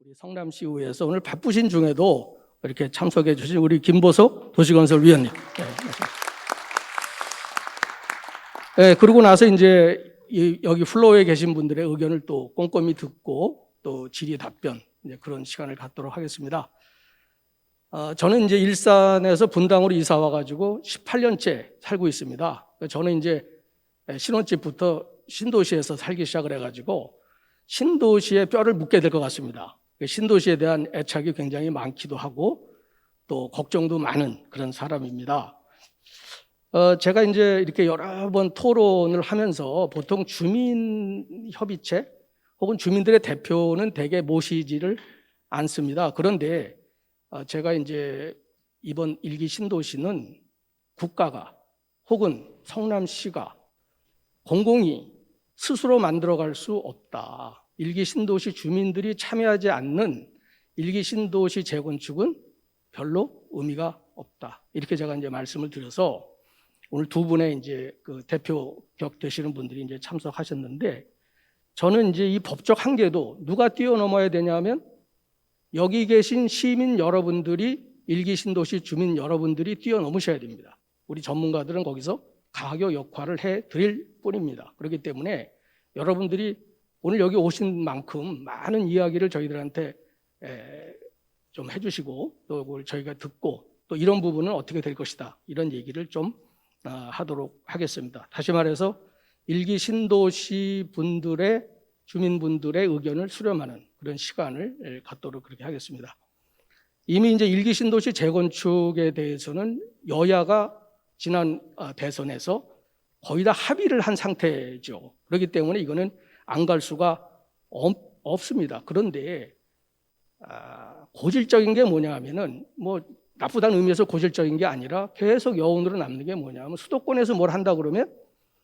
우리 성남시의회에서 오늘 바쁘신 중에도 이렇게 참석해 주신 우리 김보석 도시건설위원님. 네, 그러고 나서 이제 여기 플로어에 계신 분들의 의견을 또 꼼꼼히 듣고 또 질의 답변 이제 그런 시간을 갖도록 하겠습니다. 저는 이제 일산에서 분당으로 이사 와가지고 18년째 살고 있습니다. 저는 이제 신혼집부터 신도시에서 살기 시작을 해가지고 신도시에 뼈를 묻게 될 것 같습니다. 신도시에 대한 애착이 굉장히 많기도 하고 또 걱정도 많은 그런 사람입니다. 제가 이제 이렇게 여러 번 토론을 하면서 보통 주민협의체 혹은 주민들의 대표는 대개 모시지를 않습니다. 그런데 제가 이제 이번 일기 신도시는 국가가 혹은 성남시가 공공이 스스로 만들어갈 수 없다. 일기 신도시 주민들이 참여하지 않는 일기 신도시 재건축은 별로 의미가 없다. 이렇게 제가 이제 말씀을 드려서 오늘 두 분의 이제 그 대표격 되시는 분들이 이제 참석하셨는데 저는 이제 이 법적 한계도 누가 뛰어넘어야 되냐면 여기 계신 시민 여러분들이 일기 신도시 주민 여러분들이 뛰어넘으셔야 됩니다. 우리 전문가들은 거기서 가교 역할을 해 드릴 뿐입니다. 그렇기 때문에 여러분들이 오늘 여기 오신 만큼 많은 이야기를 저희들한테 좀 해주시고 또 그걸 저희가 듣고 또 이런 부분은 어떻게 될 것이다 이런 얘기를 좀 하도록 하겠습니다. 다시 말해서 일기 신도시 분들의 주민분들의 의견을 수렴하는 그런 시간을 갖도록 그렇게 하겠습니다. 이미 이제 일기 신도시 재건축에 대해서는 여야가 지난 대선에서 거의 다 합의를 한 상태죠. 그렇기 때문에 이거는 안 갈 수가 없습니다. 그런데 고질적인 게 뭐냐 하면은 뭐 나쁘다는 의미에서 고질적인 게 아니라 계속 여운으로 남는 게 뭐냐면 수도권에서 뭘 한다 그러면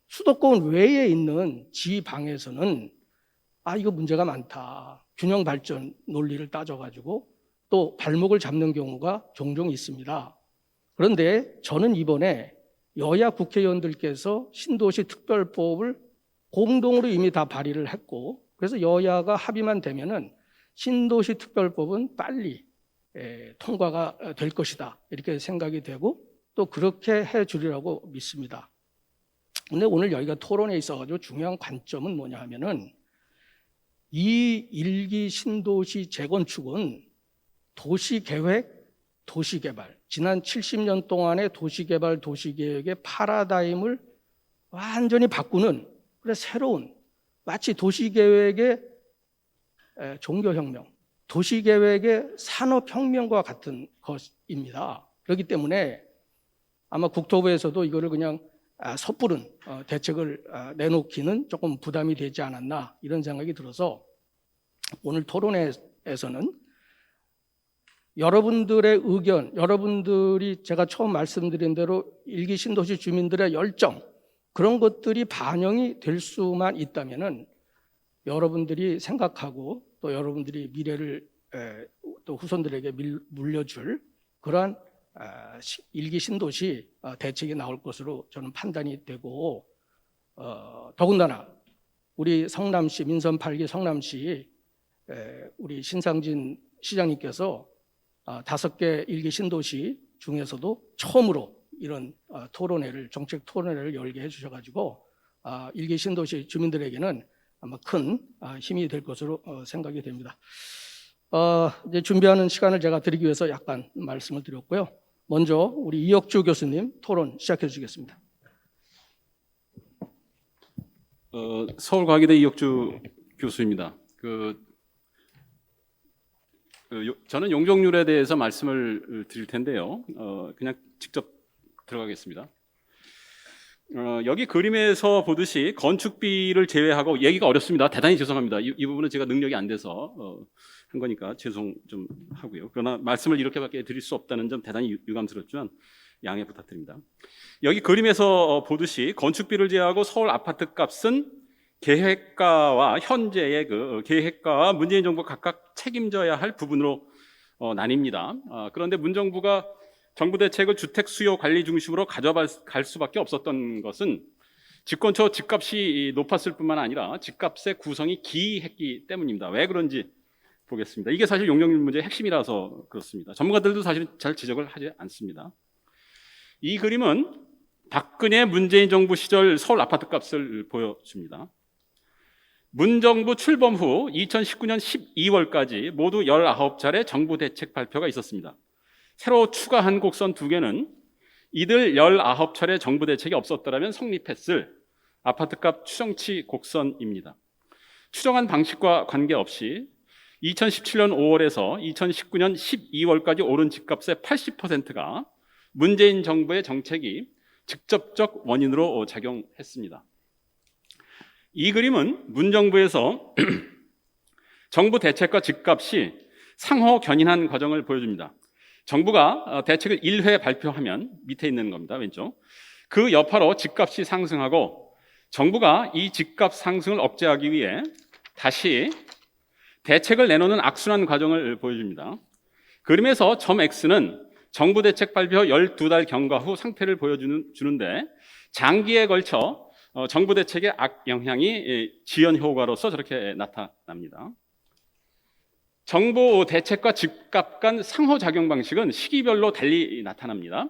수도권 외에 있는 지방에서는 이거 문제가 많다. 균형 발전 논리를 따져가지고 또 발목을 잡는 경우가 종종 있습니다. 그런데 저는 이번에 여야 국회의원들께서 신도시 특별법을 공동으로 이미 다 발의를 했고 그래서 여야가 합의만 되면은 신도시 특별법은 빨리 통과가 될 것이다 이렇게 생각이 되고 또 그렇게 해 주리라고 믿습니다. 근데 오늘 여기가 토론에 있어가지고 중요한 관점은 뭐냐 하면은 이 일기 신도시 재건축은 도시계획, 도시개발 지난 70년 동안의 도시개발, 도시계획의 파라다임을 완전히 바꾸는 그래 새로운 마치 도시계획의 종교혁명, 도시계획의 산업혁명과 같은 것입니다. 그렇기 때문에 아마 국토부에서도 이거를 그냥 섣부른 대책을 내놓기는 조금 부담이 되지 않았나 이런 생각이 들어서 오늘 토론회에서는 여러분들의 의견, 여러분들이 제가 처음 말씀드린 대로 일기 신도시 주민들의 열정 그런 것들이 반영이 될 수만 있다면은 여러분들이 생각하고 또 여러분들이 미래를 또 후손들에게 물려줄 그러한 일기 신도시 대책이 나올 것으로 저는 판단이 되고 더군다나 우리 성남시 민선 8기 성남시 우리 신상진 시장님께서 5개 일기 신도시 중에서도 처음으로 이런 토론회를 정책 토론회를 열게 해주셔가지고 일기 신도시 주민들에게는 아마 큰 힘이 될 것으로 생각이 됩니다. 이제 준비하는 시간을 제가 드리기 위해서 약간 말씀을 드렸고요. 먼저 우리 이혁주 교수님 토론 시작해 주시겠습니다. 서울과기대 이혁주 교수입니다. 저는 용적률에 대해서 말씀을 드릴 텐데요. 그냥 직접 들어가겠습니다. 여기 그림에서 보듯이 건축비를 제외하고 얘기가 어렵습니다. 대단히 죄송합니다. 이 부분은 제가 능력이 안 돼서 한 거니까 죄송 좀 하고요. 그러나 말씀을 이렇게밖에 드릴 수 없다는 점 대단히 유감스럽지만 양해 부탁드립니다. 여기 그림에서 보듯이 건축비를 제외하고 서울 아파트 값은 계획가와 현재의 그 계획가와 문재인 정부가 각각 책임져야 할 부분으로 나뉩니다. 그런데 문정부가 정부 대책을 주택 수요 관리 중심으로 가져갈 수밖에 없었던 것은 집권초 집값이 높았을 뿐만 아니라 집값의 구성이 기이했기 때문입니다. 왜 그런지 보겠습니다. 이게 사실 용적률 문제의 핵심이라서 그렇습니다. 전문가들도 사실 잘 지적을 하지 않습니다. 이 그림은 박근혜 문재인 정부 시절 서울 아파트 값을 보여줍니다. 문정부 출범 후 2019년 12월까지 모두 19차례 정부 대책 발표가 있었습니다. 새로 추가한 곡선 2개는 이들 19차례 정부 대책이 없었더라면 성립했을 아파트값 추정치 곡선입니다. 추정한 방식과 관계없이 2017년 5월에서 2019년 12월까지 오른 집값의 80%가 문재인 정부의 정책이 직접적 원인으로 작용했습니다. 이 그림은 문정부에서 정부 대책과 집값이 상호 견인한 과정을 보여줍니다. 정부가 대책을 1회 발표하면 밑에 있는 겁니다. 왼쪽. 그 여파로 집값이 상승하고 정부가 이 집값 상승을 억제하기 위해 다시 대책을 내놓는 악순환 과정을 보여줍니다. 그림에서 점 X는 정부 대책 발표 12달 경과 후 상태를 보여주는데 장기에 걸쳐 정부 대책의 악영향이 지연 효과로서 저렇게 나타납니다. 정부 대책과 집값 간 상호작용 방식은 시기별로 달리 나타납니다.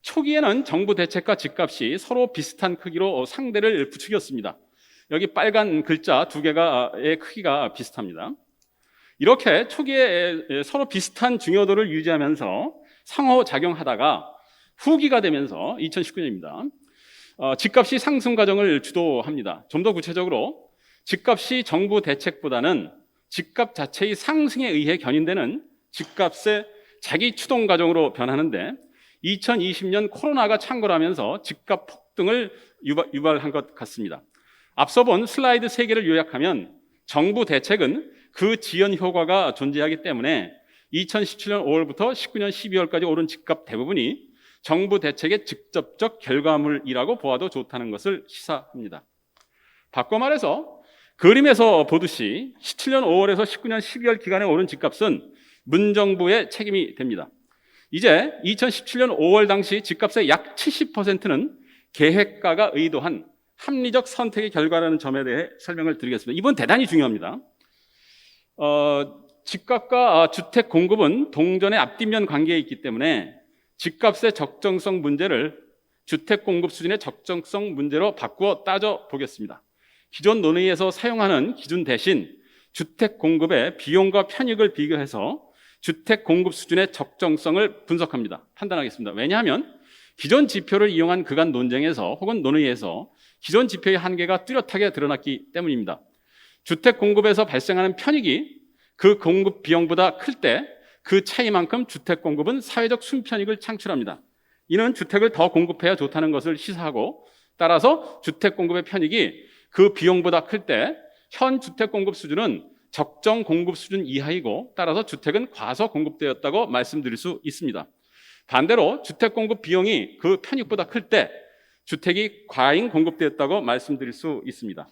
초기에는 정부 대책과 집값이 서로 비슷한 크기로 상대를 부추겼습니다. 여기 빨간 글자 2개의 크기가 비슷합니다. 이렇게 초기에 서로 비슷한 중요도를 유지하면서 상호작용하다가 후기가 되면서 2019년입니다. 집값이 상승 과정을 주도합니다. 좀 더 구체적으로 집값이 정부 대책보다는 집값 자체의 상승에 의해 견인되는 집값의 자기 추동 과정으로 변하는데 2020년 코로나가 창궐하면서 집값 폭등을 유발한 것 같습니다. 앞서 본 슬라이드 3개를 요약하면 정부 대책은 그 지연 효과가 존재하기 때문에 2017년 5월부터 19년 12월까지 오른 집값 대부분이 정부 대책의 직접적 결과물이라고 보아도 좋다는 것을 시사합니다. 바꿔 말해서 그림에서 보듯이 17년 5월에서 19년 12월 기간에 오른 집값은 문정부의 책임이 됩니다. 이제 2017년 5월 당시 집값의 약 70%는 계획가가 의도한 합리적 선택의 결과라는 점에 대해 설명을 드리겠습니다. 이번 대단히 중요합니다. 집값과 주택 공급은 동전의 앞뒷면 관계에 있기 때문에 집값의 적정성 문제를 주택 공급 수준의 적정성 문제로 바꾸어 따져보겠습니다. 기존 논의에서 사용하는 기준 대신 주택 공급의 비용과 편익을 비교해서 주택 공급 수준의 적정성을 분석합니다. 판단하겠습니다. 왜냐하면 기존 지표를 이용한 그간 논쟁에서 혹은 논의에서 기존 지표의 한계가 뚜렷하게 드러났기 때문입니다. 주택 공급에서 발생하는 편익이 그 공급 비용보다 클 때 그 차이만큼 주택 공급은 사회적 순편익을 창출합니다. 이는 주택을 더 공급해야 좋다는 것을 시사하고 따라서 주택 공급의 편익이 그 비용보다 클 때 현 주택 공급 수준은 적정 공급 수준 이하이고 따라서 주택은 과소 공급되었다고 말씀드릴 수 있습니다. 반대로 주택 공급 비용이 그 편익보다 클 때 주택이 과잉 공급되었다고 말씀드릴 수 있습니다.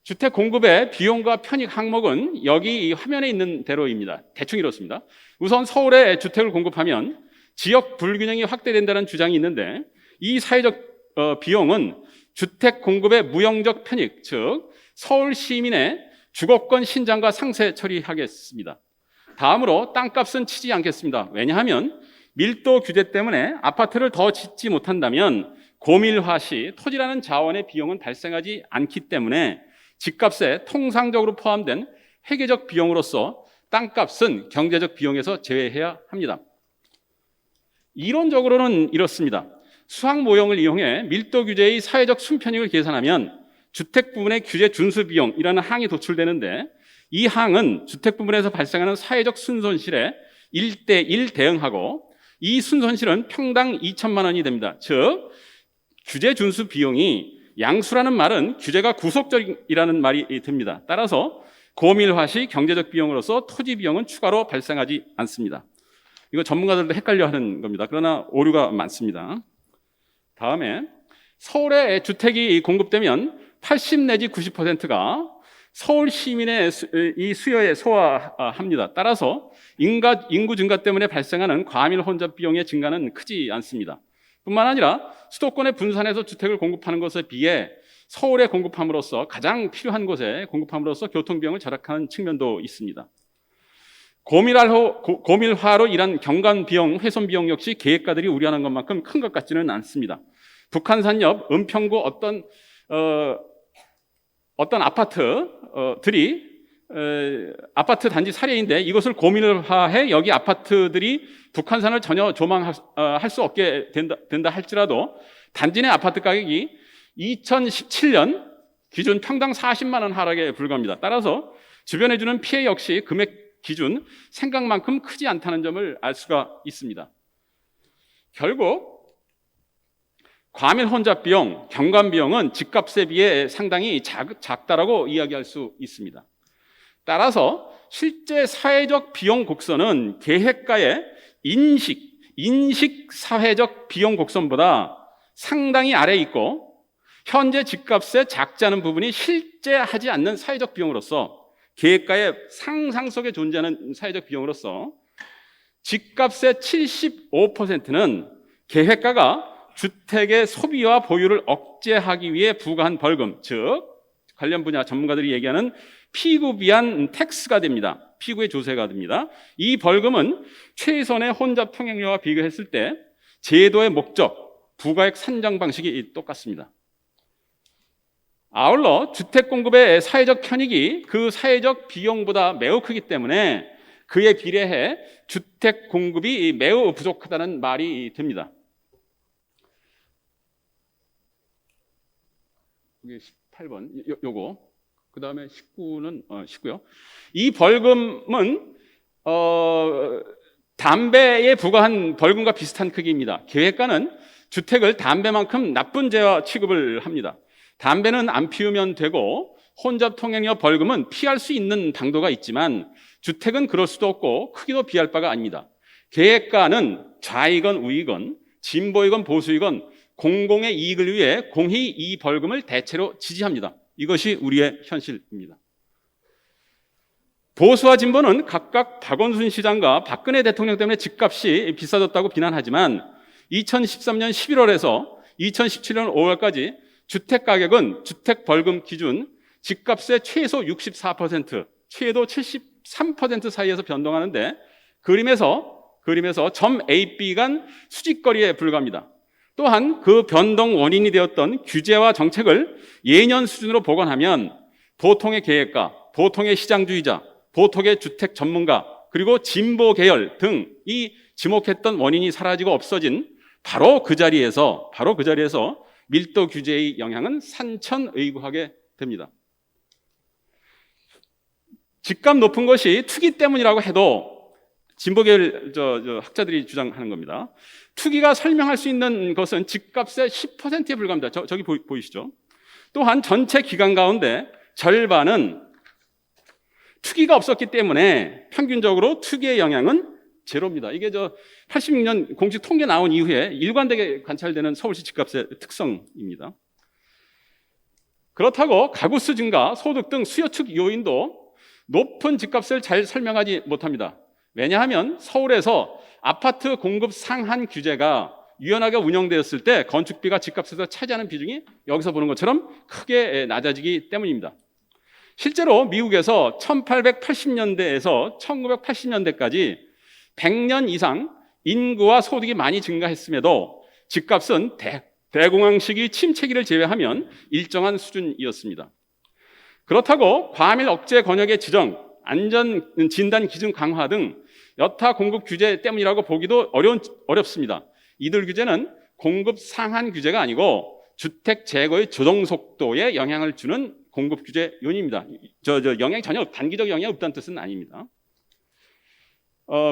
주택 공급의 비용과 편익 항목은 여기 이 화면에 있는 대로입니다. 대충 이렇습니다. 우선 서울에 주택을 공급하면 지역 불균형이 확대된다는 주장이 있는데 이 사회적 비용은 주택 공급의 무형적 편익, 즉 서울 시민의 주거권 신장과 상세 처리하겠습니다. 다음으로 땅값은 치지 않겠습니다. 왜냐하면 밀도 규제 때문에 아파트를 더 짓지 못한다면 고밀화 시 토지라는 자원의 비용은 발생하지 않기 때문에 집값에 통상적으로 포함된 회계적 비용으로서 땅값은 경제적 비용에서 제외해야 합니다. 이론적으로는 이렇습니다. 수학 모형을 이용해 밀도 규제의 사회적 순편익을 계산하면 주택 부분의 규제 준수 비용이라는 항이 도출되는데 이 항은 주택 부분에서 발생하는 사회적 순손실에 1대1 대응하고 이 순손실은 평당 2천만 원이 됩니다. 즉 규제 준수 비용이 양수라는 말은 규제가 구속적이라는 말이 됩니다. 따라서 고밀화 시 경제적 비용으로서 토지 비용은 추가로 발생하지 않습니다. 이거 전문가들도 헷갈려하는 겁니다. 그러나 오류가 많습니다. 다음에 서울에 주택이 공급되면 80 내지 90%가 서울 시민의 이 수요에 소화합니다. 따라서 인구 증가 때문에 발생하는 과밀 혼잡 비용의 증가는 크지 않습니다. 뿐만 아니라 수도권의 분산해서 주택을 공급하는 것에 비해 서울에 공급함으로써 가장 필요한 곳에 공급함으로써 교통비용을 절약하는 측면도 있습니다. 고밀화로 인한 경관 비용, 훼손 비용 역시 계획가들이 우려하는 것만큼 큰 것 같지는 않습니다. 북한산 옆 은평구 어떤 아파트들이 아파트 단지 사례인데 이것을 고밀화해 여기 아파트들이 북한산을 전혀 조망할 수 없게 된다 할지라도 단지 내 아파트 가격이 2017년 기준 평당 40만 원 하락에 불과합니다. 따라서 주변에 주는 피해 역시 금액 기준 생각만큼 크지 않다는 점을 알 수가 있습니다. 결국 과밀 혼잡 비용, 경관 비용은 집값에 비해 상당히 작다라고 이야기할 수 있습니다. 따라서 실제 사회적 비용 곡선은 계획가의 인식 사회적 비용 곡선보다 상당히 아래에 있고 현재 집값에 작지 않은 부분이 실제 하지 않는 사회적 비용으로서 계획가의 상상 속에 존재하는 사회적 비용으로서 집값의 75%는 계획가가 주택의 소비와 보유를 억제하기 위해 부과한 벌금, 즉 관련 분야 전문가들이 얘기하는 피구비한 텍스가 됩니다. 피구의 조세가 됩니다. 이 벌금은 최선의 혼잡 통행료와 비교했을 때 제도의 목적, 부가액 산정 방식이 똑같습니다. 아울러 주택 공급의 사회적 편익이 그 사회적 비용보다 매우 크기 때문에 그에 비례해 주택 공급이 매우 부족하다는 말이 됩니다. 이게 18번 요거 그 다음에 19는 19요. 이 벌금은 담배에 부과한 벌금과 비슷한 크기입니다. 계획가는 주택을 담배만큼 나쁜 죄와 취급을 합니다. 담배는 안 피우면 되고 혼잡 통행료 벌금은 피할 수 있는 방도가 있지만 주택은 그럴 수도 없고 크기도 비할 바가 아닙니다. 계획가는 좌이건 우이건 진보이건 보수이건 공공의 이익을 위해 공히 이 벌금을 대체로 지지합니다. 이것이 우리의 현실입니다. 보수와 진보는 각각 박원순 시장과 박근혜 대통령 때문에 집값이 비싸졌다고 비난하지만 2013년 11월에서 2017년 5월까지 주택가격은 주택벌금 기준 집값의 최소 64%, 최도 73% 사이에서 변동하는데 그림에서 점 A, B 간 수직거리에 불과합니다. 또한 그 변동 원인이 되었던 규제와 정책을 예년 수준으로 보관하면 보통의 계획가, 보통의 시장주의자, 보통의 주택 전문가, 그리고 진보 계열 등이 지목했던 원인이 사라지고 없어진 바로 그 자리에서 밀도 규제의 영향은 산천의구하게 됩니다. 집값 높은 것이 투기 때문이라고 해도 진보계열 학자들이 주장하는 겁니다. 투기가 설명할 수 있는 것은 집값의 10%에 불과합니다. 저기 보이시죠? 또한 전체 기간 가운데 절반은 투기가 없었기 때문에 평균적으로 투기의 영향은 제로입니다. 이게 86년 공식 통계 나온 이후에 일관되게 관찰되는 서울시 집값의 특성입니다. 그렇다고 가구수 증가, 소득 등 수요축 요인도 높은 집값을 잘 설명하지 못합니다. 왜냐하면 서울에서 아파트 공급 상한 규제가 유연하게 운영되었을 때 건축비가 집값에서 차지하는 비중이 여기서 보는 것처럼 크게 낮아지기 때문입니다. 실제로 미국에서 1880년대에서 1980년대까지 100년 이상 인구와 소득이 많이 증가했음에도 집값은 대공황 시기 침체기를 제외하면 일정한 수준이었습니다. 그렇다고 과밀 억제 권역의 지정, 안전 진단 기준 강화 등 여타 공급 규제 때문이라고 보기도 어렵습니다. 이들 규제는 공급 상한 규제가 아니고 주택 재고의 조정 속도에 영향을 주는 공급 규제 요인입니다. 영향이 전혀 단기적 영향이 없다는 뜻은 아닙니다.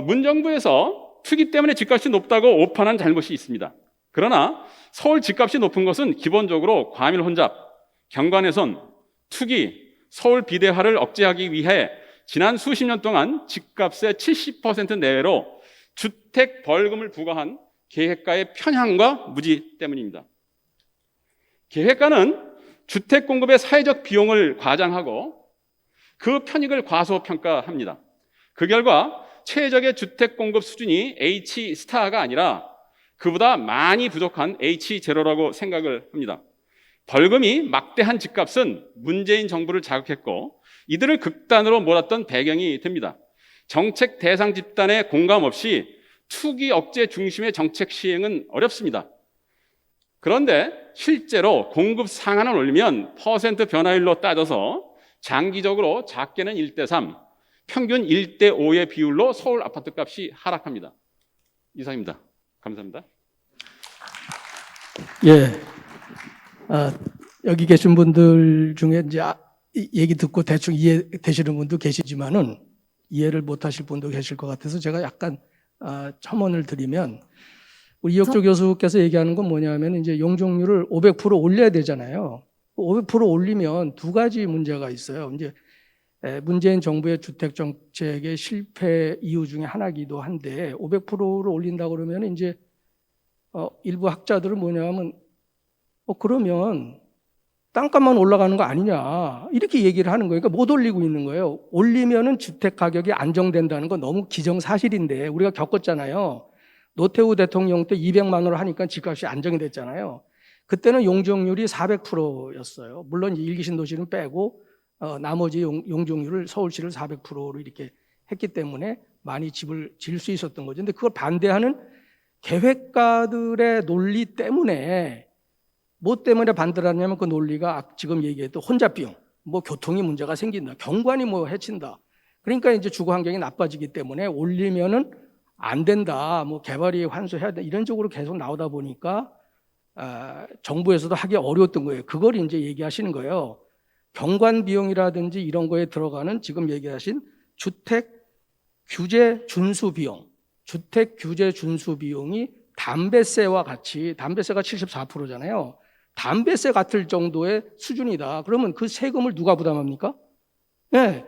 문정부에서 투기 때문에 집값이 높다고 오판한 잘못이 있습니다. 그러나 서울 집값이 높은 것은 기본적으로 과밀 혼잡, 경관훼손, 투기, 서울 비대화를 억제하기 위해 지난 수십 년 동안 집값의 70% 내외로 주택 벌금을 부과한 계획가의 편향과 무지 때문입니다. 계획가는 주택 공급의 사회적 비용을 과장하고 그 편익을 과소평가합니다. 그 결과 최적의 주택 공급 수준이 H 스타가 아니라 그보다 많이 부족한 H 제로라고 생각을 합니다. 벌금이 막대한 집값은 문재인 정부를 자극했고 이들을 극단으로 몰았던 배경이 됩니다. 정책 대상 집단의 공감 없이 투기 억제 중심의 정책 시행은 어렵습니다. 그런데 실제로 공급 상한을 올리면 퍼센트 변화율로 따져서 장기적으로 작게는 1대3, 평균 1대5의 비율로 서울 아파트 값이 하락합니다. 이상입니다. 감사합니다. 예. 여기 계신 분들 중에 이제 이 얘기 듣고 대충 이해되시는 분도 계시지만은 이해를 못 하실 분도 계실 것 같아서 제가 약간 첨언을 드리면 우리 이혁조 교수께서 얘기하는 건 뭐냐면 이제 용적률을 500% 올려야 되잖아요. 500% 올리면 두 가지 문제가 있어요. 이제 문재인 정부의 주택 정책의 실패 이유 중에 하나이기도 한데 500%를 올린다 그러면 이제 일부 학자들은 뭐냐면 그러면 땅값만 올라가는 거 아니냐 이렇게 얘기를 하는 거예요. 그러니까 못 올리고 있는 거예요. 올리면은 주택 가격이 안정된다는 건 너무 기정사실인데 우리가 겪었잖아요. 노태우 대통령 때 200만 원을 하니까 집값이 안정이 됐잖아요. 그때는 용적률이 400%였어요. 물론 일기 신도시는 빼고 나머지 용적률을 서울시를 400%로 이렇게 했기 때문에 많이 집을 지을 수 있었던 거죠. 근데 그걸 반대하는 계획가들의 논리 때문에 뭐 때문에 반대를 하냐면 그 논리가 지금 얘기했던 혼잡 비용, 뭐 교통이 문제가 생긴다, 경관이 뭐 해친다. 그러니까 이제 주거 환경이 나빠지기 때문에 올리면은 안 된다, 뭐 개발이 환수해야 돼 이런 쪽으로 계속 나오다 보니까 정부에서도 하기 어려웠던 거예요. 그걸 이제 얘기하시는 거예요. 경관 비용이라든지 이런 거에 들어가는 지금 얘기하신 주택 규제 준수 비용, 주택 규제 준수 비용이 담배세와 같이 담배세가 74%잖아요. 담배세 같을 정도의 수준이다. 그러면 그 세금을 누가 부담합니까? 네.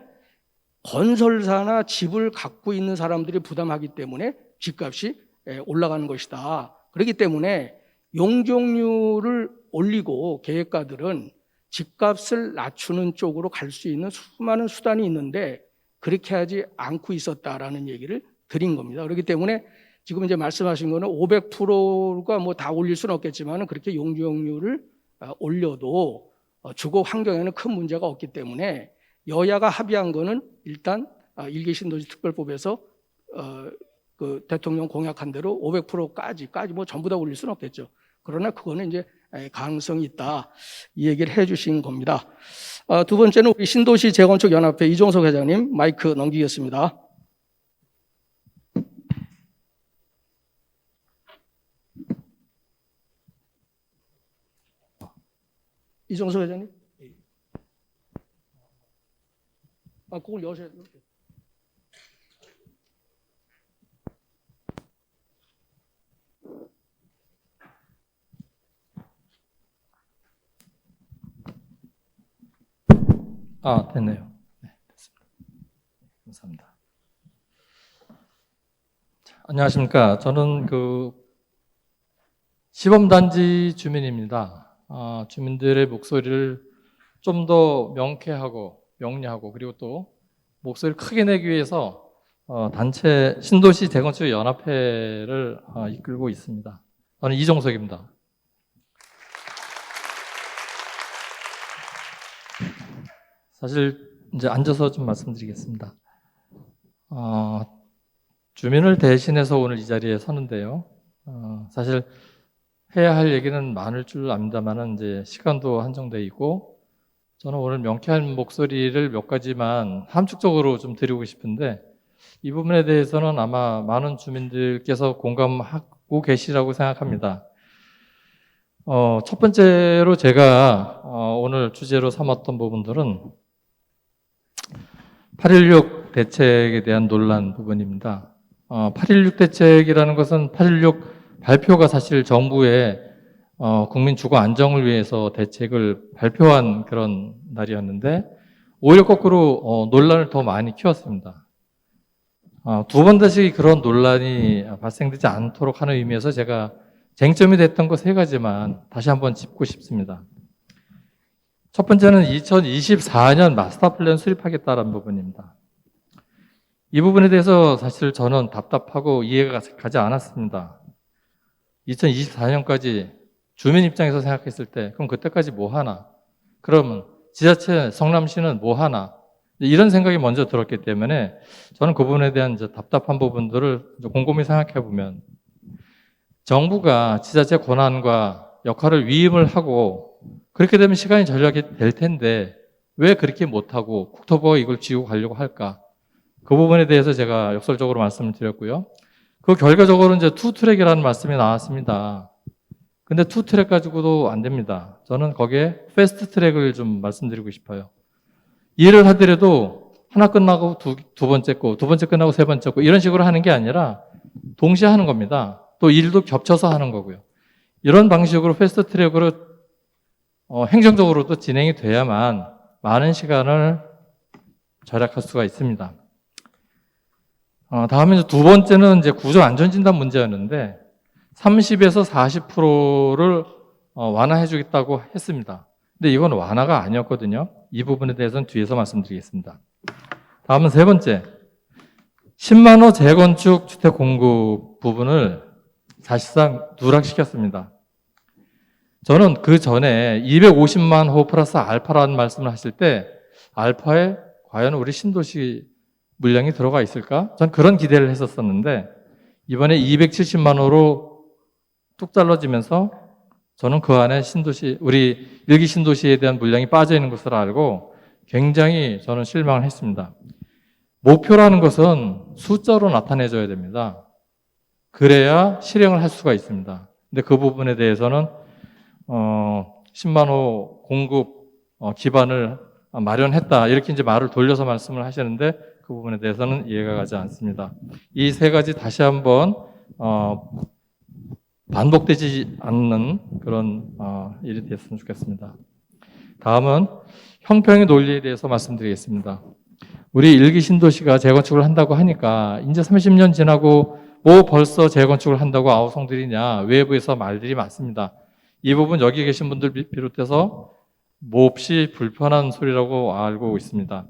건설사나 집을 갖고 있는 사람들이 부담하기 때문에 집값이 올라가는 것이다. 그렇기 때문에 용적률을 올리고 계획가들은 집값을 낮추는 쪽으로 갈 수 있는 수많은 수단이 있는데 그렇게 하지 않고 있었다라는 얘기를 드린 겁니다. 그렇기 때문에 지금 이제 말씀하신 거는 500%가 뭐 다 올릴 수는 없겠지만 그렇게 용적률을 올려도 주거 환경에는 큰 문제가 없기 때문에 여야가 합의한 거는 일단 일기 신도시 특별법에서 그 대통령 공약한 대로 500%까지 뭐 전부 다 올릴 수는 없겠죠. 그러나 그거는 이제 가능성이 있다 이 얘기를 해주신 겁니다. 두 번째는 우리 신도시 재건축 연합회 이종석 회장님 마이크 넘기겠습니다. 이종석 회장님. 그걸 여셔야 돼요. 됐네요. 네, 됐습니다. 감사합니다. 안녕하십니까. 저는 시범단지 주민입니다. 주민들의 목소리를 좀 더 명쾌하고 명료하고 그리고 또 목소리를 크게 내기 위해서 단체 신도시 재건축 연합회를 이끌고 있습니다. 저는 이종석입니다. 사실 이제 앉아서 좀 말씀드리겠습니다. 주민을 대신해서 오늘 이 자리에 서는데요. 사실 해야 할 얘기는 많을 줄 압니다만은 이제 시간도 한정돼 있고 저는 오늘 명쾌한 목소리를 몇 가지만 함축적으로 좀 드리고 싶은데 이 부분에 대해서는 아마 많은 주민들께서 공감하고 계시라고 생각합니다. 첫 번째로 제가 오늘 주제로 삼았던 부분들은 8.16 대책에 대한 논란 부분입니다. 8.16 대책이라는 것은 8.16 발표가 사실 정부의 국민 주거 안정을 위해서 대책을 발표한 그런 날이었는데 오히려 거꾸로 논란을 더 많이 키웠습니다. 두 번 다시 그런 논란이 발생되지 않도록 하는 의미에서 제가 쟁점이 됐던 거 세 가지만 다시 한번 짚고 싶습니다. 첫 번째는 2024년 마스터 플랜 수립하겠다는 부분입니다. 이 부분에 대해서 사실 저는 답답하고 이해가 가지 않았습니다. 2024년까지 주민 입장에서 생각했을 때 그럼 그때까지 뭐 하나? 그러면 지자체 성남시는 뭐 하나? 이런 생각이 먼저 들었기 때문에 저는 그 부분에 대한 이제 답답한 부분들을 곰곰이 생각해 보면 정부가 지자체 권한과 역할을 위임을 하고 그렇게 되면 시간이 전략이 될 텐데 왜 그렇게 못하고 국토부가 이걸 쥐고 가려고 할까? 그 부분에 대해서 제가 역설적으로 말씀을 드렸고요. 그 결과적으로 이제 투트랙이라는 말씀이 나왔습니다. 근데 투트랙 가지고도 안 됩니다. 저는 거기에 패스트트랙을 좀 말씀드리고 싶어요. 일을 하더라도 하나 끝나고 두 번째 거, 두 번째 끝나고 세 번째 거 이런 식으로 하는 게 아니라 동시에 하는 겁니다. 또 일도 겹쳐서 하는 거고요. 이런 방식으로 패스트트랙으로 행정적으로도 진행이 돼야만 많은 시간을 절약할 수가 있습니다. 다음에 이제 두 번째는 이제 구조 안전진단 문제였는데 30에서 40%를 완화해 주겠다고 했습니다. 근데 이건 완화가 아니었거든요. 이 부분에 대해서는 뒤에서 말씀드리겠습니다. 다음은 세 번째. 10만 호 재건축 주택 공급 부분을 사실상 누락시켰습니다. 저는 그 전에 250만 호 플러스 알파라는 말씀을 하실 때 알파에 과연 우리 신도시 물량이 들어가 있을까? 전 그런 기대를 했었었는데 이번에 270만 호로 뚝 잘라지면서 저는 그 안에 신도시, 우리 일기 신도시에 대한 물량이 빠져 있는 것을 알고 굉장히 저는 실망을 했습니다. 목표라는 것은 숫자로 나타내줘야 됩니다. 그래야 실행을 할 수가 있습니다. 근데 그 부분에 대해서는 10만 호 공급 기반을 마련했다. 이렇게 이제 말을 돌려서 말씀을 하시는데 그 부분에 대해서는 이해가 가지 않습니다. 이 세 가지 다시 한번 반복되지 않는 그런 일이 됐으면 좋겠습니다. 다음은 형평의 논리에 대해서 말씀드리겠습니다. 우리 일기 신도시가 재건축을 한다고 하니까 이제 30년 지나고 뭐 벌써 재건축을 한다고 아우성들이냐 외부에서 말들이 많습니다. 이 부분 여기 계신 분들 비롯해서 몹시 불편한 소리라고 알고 있습니다.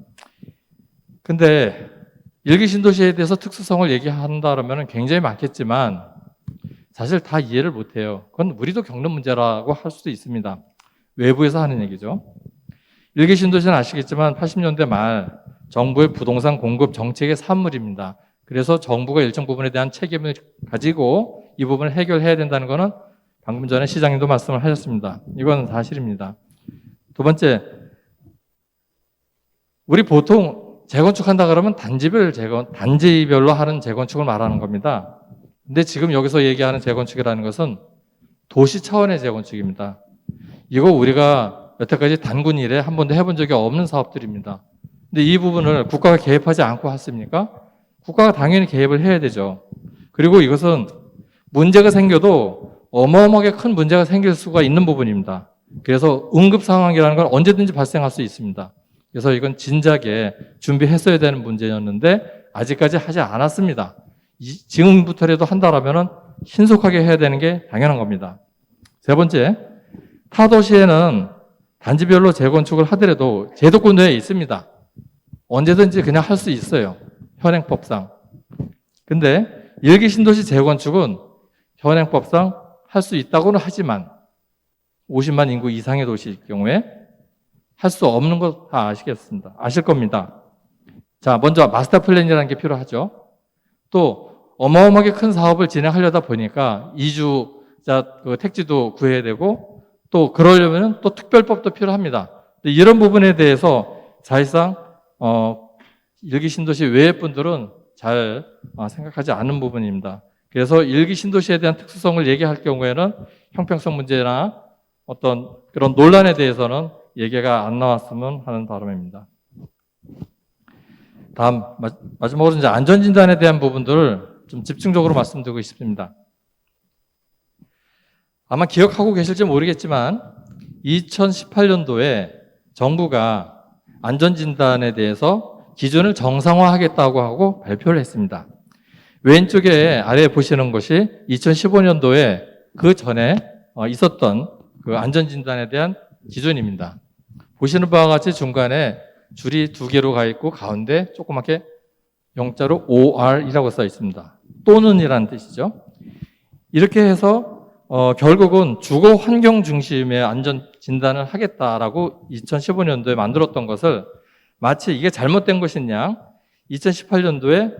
근데 일기 신도시에 대해서 특수성을 얘기한다면 굉장히 많겠지만 사실 다 이해를 못해요. 그건 우리도 겪는 문제라고 할 수도 있습니다. 외부에서 하는 얘기죠. 일기 신도시는 아시겠지만 80년대 말 정부의 부동산 공급 정책의 산물입니다. 그래서 정부가 일정 부분에 대한 책임을 가지고 이 부분을 해결해야 된다는 것은 방금 전에 시장님도 말씀을 하셨습니다. 이건 사실입니다. 두 번째, 우리 보통 재건축한다 그러면 단지별로 하는 재건축을 말하는 겁니다. 근데 지금 여기서 얘기하는 재건축이라는 것은 도시 차원의 재건축입니다. 이거 우리가 여태까지 단군 이래 한 번도 해본 적이 없는 사업들입니다. 근데 이 부분을 국가가 개입하지 않고 했습니까? 국가가 당연히 개입을 해야 되죠. 그리고 이것은 문제가 생겨도 어마어마하게 큰 문제가 생길 수가 있는 부분입니다. 그래서 응급 상황이라는 건 언제든지 발생할 수 있습니다. 그래서 이건 진작에 준비했어야 되는 문제였는데 아직까지 하지 않았습니다. 지금부터라도 한다라면 신속하게 해야 되는 게 당연한 겁니다. 세 번째, 타 도시에는 단지별로 재건축을 하더라도 제도권 내에 있습니다. 언제든지 그냥 할 수 있어요. 현행법상. 근데 일기 신도시 재건축은 현행법상 할 수 있다고는 하지만 50만 인구 이상의 도시일 경우에 할 수 없는 거 다 아시겠습니다. 아실 겁니다. 자, 먼저 마스터 플랜이라는 게 필요하죠. 또 어마어마하게 큰 사업을 진행하려다 보니까 이주자 택지도 구해야 되고 또 그러려면 또 특별법도 필요합니다. 이런 부분에 대해서 사실상 일기 신도시 외의 분들은 잘 생각하지 않는 부분입니다. 그래서 일기 신도시에 대한 특수성을 얘기할 경우에는 형평성 문제나 어떤 그런 논란에 대해서는 얘기가 안 나왔으면 하는 바람입니다. 다음 마지막으로 이제 안전진단에 대한 부분들을 좀 집중적으로 말씀드리고 싶습니다. 아마 기억하고 계실지 모르겠지만 2018년도에 정부가 안전진단에 대해서 기준을 정상화하겠다고 하고 발표를 했습니다. 왼쪽에 아래에 보시는 것이 2015년도에 그 전에 있었던 그 안전진단에 대한 기준입니다. 보시는 바와 같이 중간에 줄이 두 개로 가 있고 가운데 조그맣게 영자로 OR이라고 써 있습니다. 또는이라는 뜻이죠. 이렇게 해서 결국은 주거 환경 중심의 안전 진단을 하겠다라고 2015년도에 만들었던 것을 마치 이게 잘못된 것이냐 2018년도에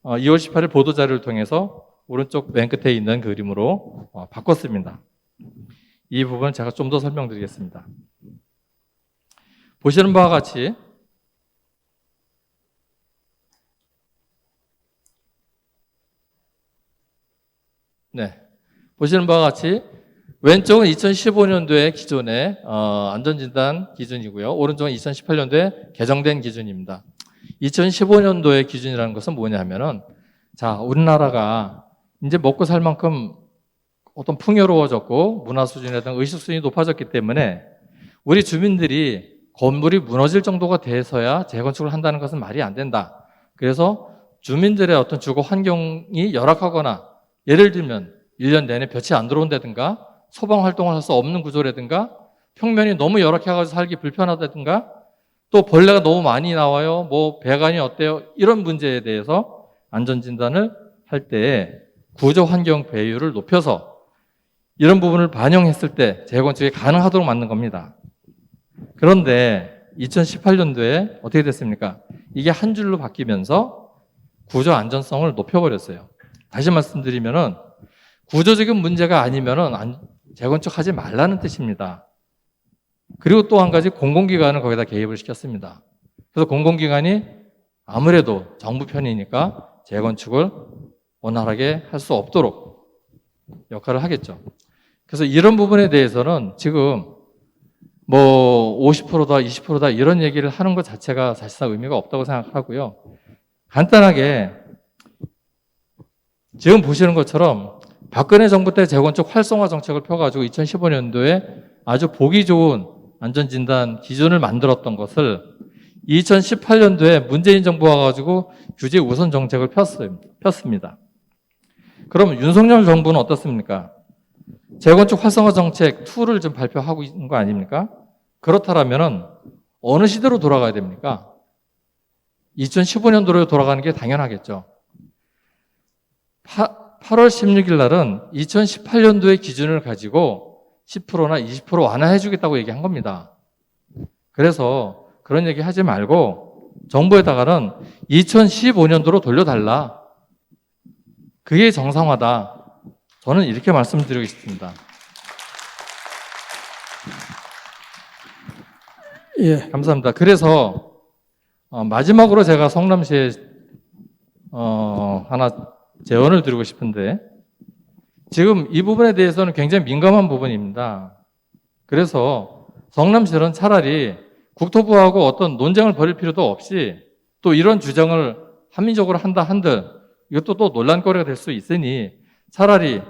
2월 18일 보도자료를 통해서 오른쪽 맨 끝에 있는 그림으로 바꿨습니다. 이 부분을 제가 좀 더 설명드리겠습니다. 보시는 바와 같이 보시는 바와 같이 왼쪽은 2015년도의 기존의 안전진단 기준이고요. 오른쪽은 2018년도에 개정된 기준입니다. 2015년도의 기준이라는 것은 뭐냐면은 자, 우리나라가 이제 먹고 살 만큼 어떤 풍요로워졌고 문화 수준이라든가 의식 수준이 높아졌기 때문에 우리 주민들이 건물이 무너질 정도가 돼서야 재건축을 한다는 것은 말이 안 된다. 그래서 주민들의 어떤 주거 환경이 열악하거나 예를 들면 1년 내내 볕이 안 들어온다든가 소방 활동을 할 수 없는 구조라든가 평면이 너무 열악해가지고 살기 불편하다든가 또 벌레가 너무 많이 나와요. 뭐 배관이 어때요? 이런 문제에 대해서 안전진단을 할 때 구조 환경 배율을 높여서 이런 부분을 반영했을 때 재건축이 가능하도록 만든 겁니다. 그런데 2018년도에 어떻게 됐습니까? 이게 한 줄로 바뀌면서 구조 안전성을 높여버렸어요. 다시 말씀드리면은 구조적인 문제가 아니면은 재건축하지 말라는 뜻입니다. 그리고 또 한 가지 공공기관을 거기다 개입을 시켰습니다. 그래서 공공기관이 아무래도 정부 편이니까 재건축을 원활하게 할 수 없도록 역할을 하겠죠. 그래서 이런 부분에 대해서는 지금 뭐 50%다, 20%다 이런 얘기를 하는 것 자체가 사실상 의미가 없다고 생각하고요. 간단하게 지금 보시는 것처럼 박근혜 정부 때 재건축 활성화 정책을 펴가지고 2015년도에 아주 보기 좋은 안전진단 기준을 만들었던 것을 2018년도에 문재인 정부가 가지고 규제 우선 정책을 폈습니다. 그럼 윤석열 정부는 어떻습니까? 재건축 활성화 정책 2를 좀 발표하고 있는 거 아닙니까? 그렇다면은 어느 시대로 돌아가야 됩니까? 2015년도로 돌아가는 게 당연하겠죠. 8월 16일 날은 2018년도의 기준을 가지고 10%나 20% 완화해 주겠다고 얘기한 겁니다. 그래서 그런 얘기 하지 말고 정부에다가는 2015년도로 돌려달라. 그게 정상화다. 저는 이렇게 말씀드리고 싶습니다. 예. 감사합니다. 그래서 마지막으로 제가 성남시에 하나 제언을 드리고 싶은데 지금 이 부분에 대해서는 굉장히 민감한 부분입니다. 그래서 성남시는 차라리 국토부하고 어떤 논쟁을 벌일 필요도 없이 또 이런 주장을 합리적으로 한다 한들 이것도 또 논란거리가 될 수 있으니 차라리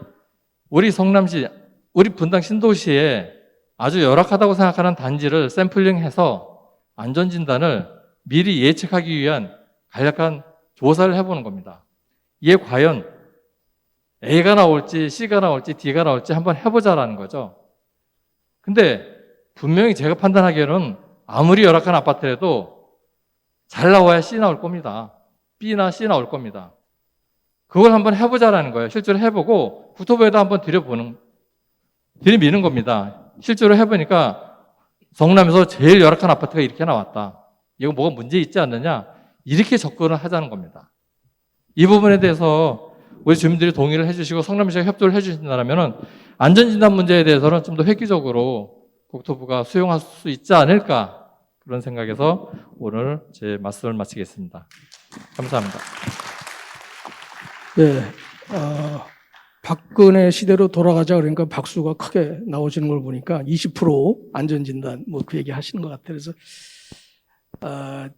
우리 성남시, 우리 분당 신도시에 아주 열악하다고 생각하는 단지를 샘플링해서 안전진단을 미리 예측하기 위한 간략한 조사를 해보는 겁니다. 이게 과연 A가 나올지 C가 나올지 D가 나올지 한번 해보자라는 거죠. 근데 분명히 제가 판단하기에는 아무리 열악한 아파트라도 잘 나와야 C 나올 겁니다. B나 C 나올 겁니다. 그걸 한번 해보자라는 거예요. 실제로 해보고 국토부에다 한번 들이미는 겁니다. 실제로 해보니까 성남에서 제일 열악한 아파트가 이렇게 나왔다. 이거 뭐가 문제 있지 않느냐? 이렇게 접근을 하자는 겁니다. 이 부분에 대해서 우리 주민들이 동의를 해주시고 성남시가 협조를 해주신다면 안전진단 문제에 대해서는 좀 더 획기적으로 국토부가 수용할 수 있지 않을까 그런 생각에서 오늘 제 말씀을 마치겠습니다. 감사합니다. 네. 박근혜 시대로 돌아가자 그러니까 박수가 크게 나오시는 걸 보니까 20% 안전진단 뭐 그 얘기 하시는 것 같아요. 그래서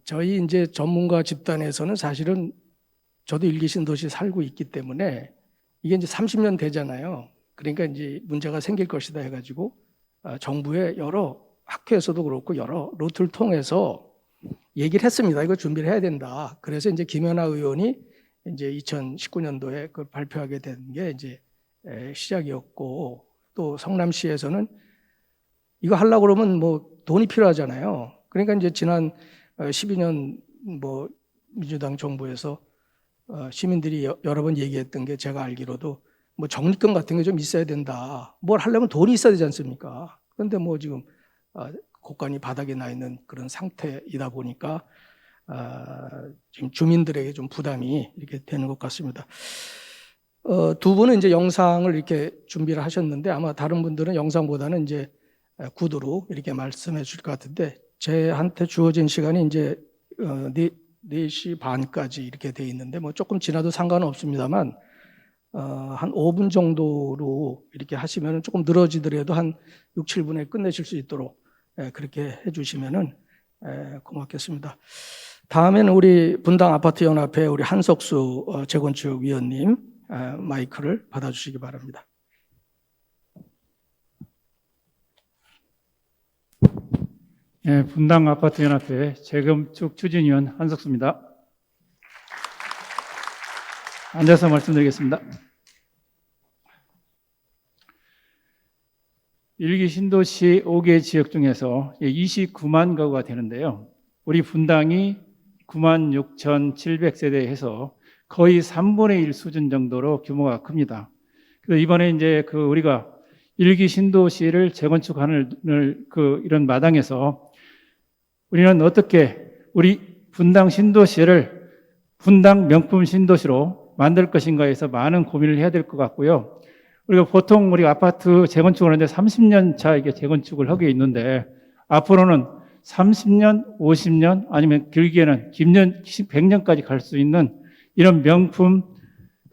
저희 이제 전문가 집단에서는 사실은 저도 일기 신도시 살고 있기 때문에 이게 이제 30년 되잖아요. 그러니까 이제 문제가 생길 것이다 해가지고 정부의 여러 학회에서도 그렇고 여러 루트를 통해서 얘기를 했습니다. 이거 준비를 해야 된다. 그래서 이제 김연아 의원이 이제 2019년도에 그걸 발표하게 된 게 이제 시작이었고 또 성남시에서는 이거 하려고 그러면 뭐 돈이 필요하잖아요. 그러니까 이제 지난 12년 뭐 민주당 정부에서 시민들이 여러 번 얘기했던 게 제가 알기로도 뭐 적립금 같은 게 좀 있어야 된다. 뭘 하려면 돈이 있어야 되지 않습니까? 그런데 뭐 지금 곳간이 바닥에 나 있는 그런 상태이다 보니까 지금 주민들에게 좀 부담이 이렇게 되는 것 같습니다. 두 분은 이제 영상을 이렇게 준비를 하셨는데 아마 다른 분들은 영상보다는 이제 구두로 이렇게 말씀해 주실 것 같은데 제한테 주어진 시간이 이제 4시 반까지 이렇게 돼 있는데 뭐 조금 지나도 상관은 없습니다만 한 5분 정도로 이렇게 하시면 조금 늘어지더라도 한 6, 7분에 끝내실 수 있도록 그렇게 해주시면은 고맙겠습니다. 다음에는 우리 분당 아파트 연합회 우리 한석수 재건축 위원님 마이크를 받아주시기 바랍니다. 네, 분당 아파트 연합회 재건축 추진위원 한석수입니다. 앉아서 말씀드리겠습니다. 1기 신도시 5개 지역 중에서 29만 가구가 되는데요. 우리 분당이 96,700세대 해서 거의 3분의 1 수준 정도로 규모가 큽니다. 그래서 이번에 이제 우리가 1기 신도시를 재건축하는 이런 마당에서 우리는 어떻게 우리 분당 신도시를 분당 명품 신도시로 만들 것인가 해서 많은 고민을 해야 될 것 같고요. 우리가 보통 우리 아파트 재건축을 하는데 30년 차 이게 재건축을 하게 있는데 앞으로는 30년, 50년 아니면 길게는 100년까지 갈 수 있는 이런 명품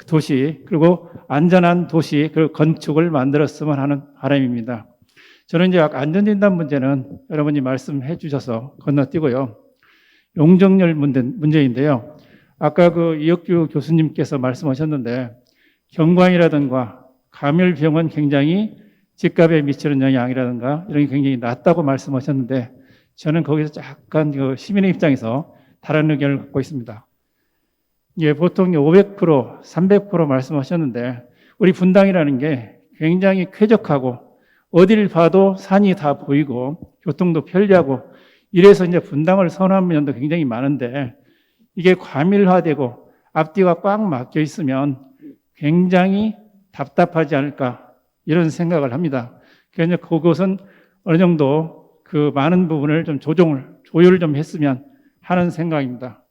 도시 그리고 안전한 도시 그 건축을 만들었으면 하는 바람입니다. 저는 이제 안전진단 문제는 여러분이 말씀해 주셔서 건너뛰고요. 용적률 문제인데요. 아까 이혁규 교수님께서 말씀하셨는데 경관이라든가 감염병은 굉장히 집값에 미치는 영향이라든가 이런 게 굉장히 낮다고 말씀하셨는데 저는 거기서 약간 시민의 입장에서 다른 의견을 갖고 있습니다. 예, 보통 500%, 300% 말씀하셨는데 우리 분당이라는 게 굉장히 쾌적하고 어딜 봐도 산이 다 보이고 교통도 편리하고 이래서 이제 분당을 선호하는 면도 굉장히 많은데 이게 과밀화되고 앞뒤가 꽉 막혀 있으면 굉장히 답답하지 않을까 이런 생각을 합니다. 그래서 그것은 어느 정도 많은 부분을 좀 조율을 좀 했으면 하는 생각입니다.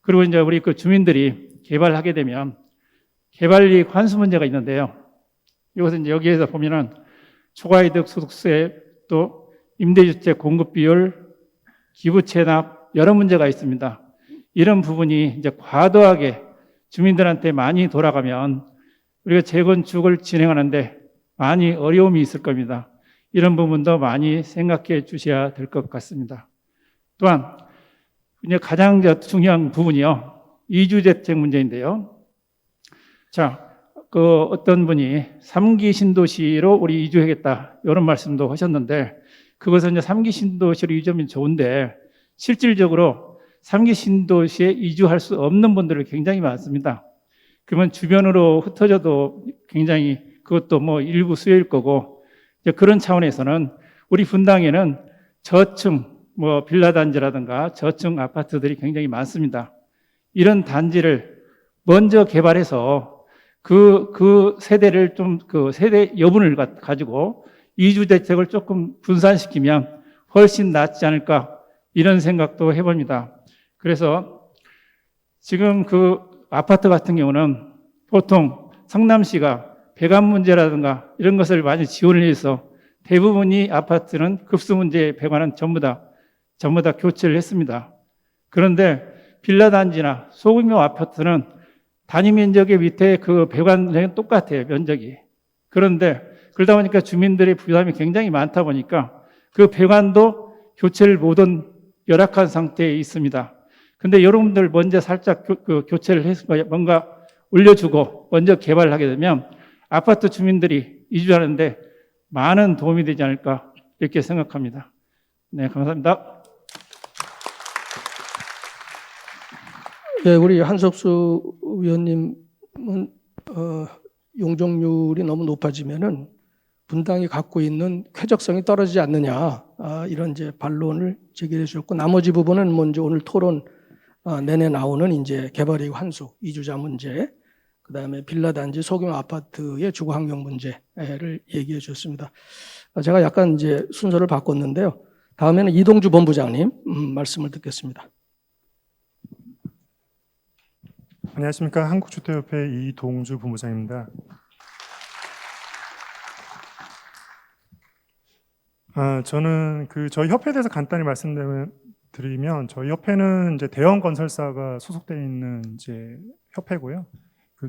그리고 이제 우리 주민들이 개발하게 되면 개발이익 환수 문제가 있는데요. 이것은 이제 여기에서 보면은 초과이득 소득세 또 임대주택 공급 비율, 기부 체납 여러 문제가 있습니다. 이런 부분이 이제 과도하게 주민들한테 많이 돌아가면 우리가 재건축을 진행하는데 많이 어려움이 있을 겁니다. 이런 부분도 많이 생각해 주셔야 될 것 같습니다. 또한 이제 가장 중요한 부분이요. 이주대책 문제인데요. 자, 어떤 분이 3기 신도시로 우리 이주하겠다 이런 말씀도 하셨는데 그것은 이제 3기 신도시로 이주하면 좋은데 실질적으로 3기 신도시에 이주할 수 없는 분들이 굉장히 많습니다. 그러면 주변으로 흩어져도 굉장히 그것도 뭐 일부 수요일 거고 이제 그런 차원에서는 우리 분당에는 저층 뭐 빌라 단지라든가 저층 아파트들이 굉장히 많습니다. 이런 단지를 먼저 개발해서 그 세대를 좀 세대 여분을 가지고 이주 대책을 조금 분산시키면 훨씬 낫지 않을까 이런 생각도 해봅니다. 그래서 지금 아파트 같은 경우는 보통 성남시가 배관 문제라든가 이런 것을 많이 지원을 해서 대부분이 아파트는 급수 문제 배관은 전부 다 교체를 했습니다. 그런데 빌라 단지나 소규모 아파트는 단위 면적의 밑에 배관은 똑같아요, 면적이. 그런데 그러다 보니까 주민들의 부담이 굉장히 많다 보니까 배관도 교체를 못한 열악한 상태에 있습니다. 근데 여러분들 먼저 살짝 교체를 해서 뭔가 올려주고 먼저 개발을 하게 되면 아파트 주민들이 이주하는데 많은 도움이 되지 않을까 이렇게 생각합니다. 네, 감사합니다. 네, 우리 한석수 위원님은 용적률이 너무 높아지면은 분당이 갖고 있는 쾌적성이 떨어지지 않느냐 이런 이제 반론을 제기해 주셨고 나머지 부분은 먼저 오늘 토론 내내 나오는 이제 개발이익 환수, 이주자 문제, 그다음에 빌라 단지 소규모 아파트의 주거 환경 문제를 얘기해 주셨습니다. 제가 약간 이제 순서를 바꿨는데요. 다음에는 이동주 본부장님 말씀을 듣겠습니다. 안녕하십니까. 한국주택협회 이동주 본부장입니다. 저는 저희 협회에 대해서 간단히 말씀드리면 저희 협회는 이제 대형 건설사가 소속되어 있는 이제 협회고요.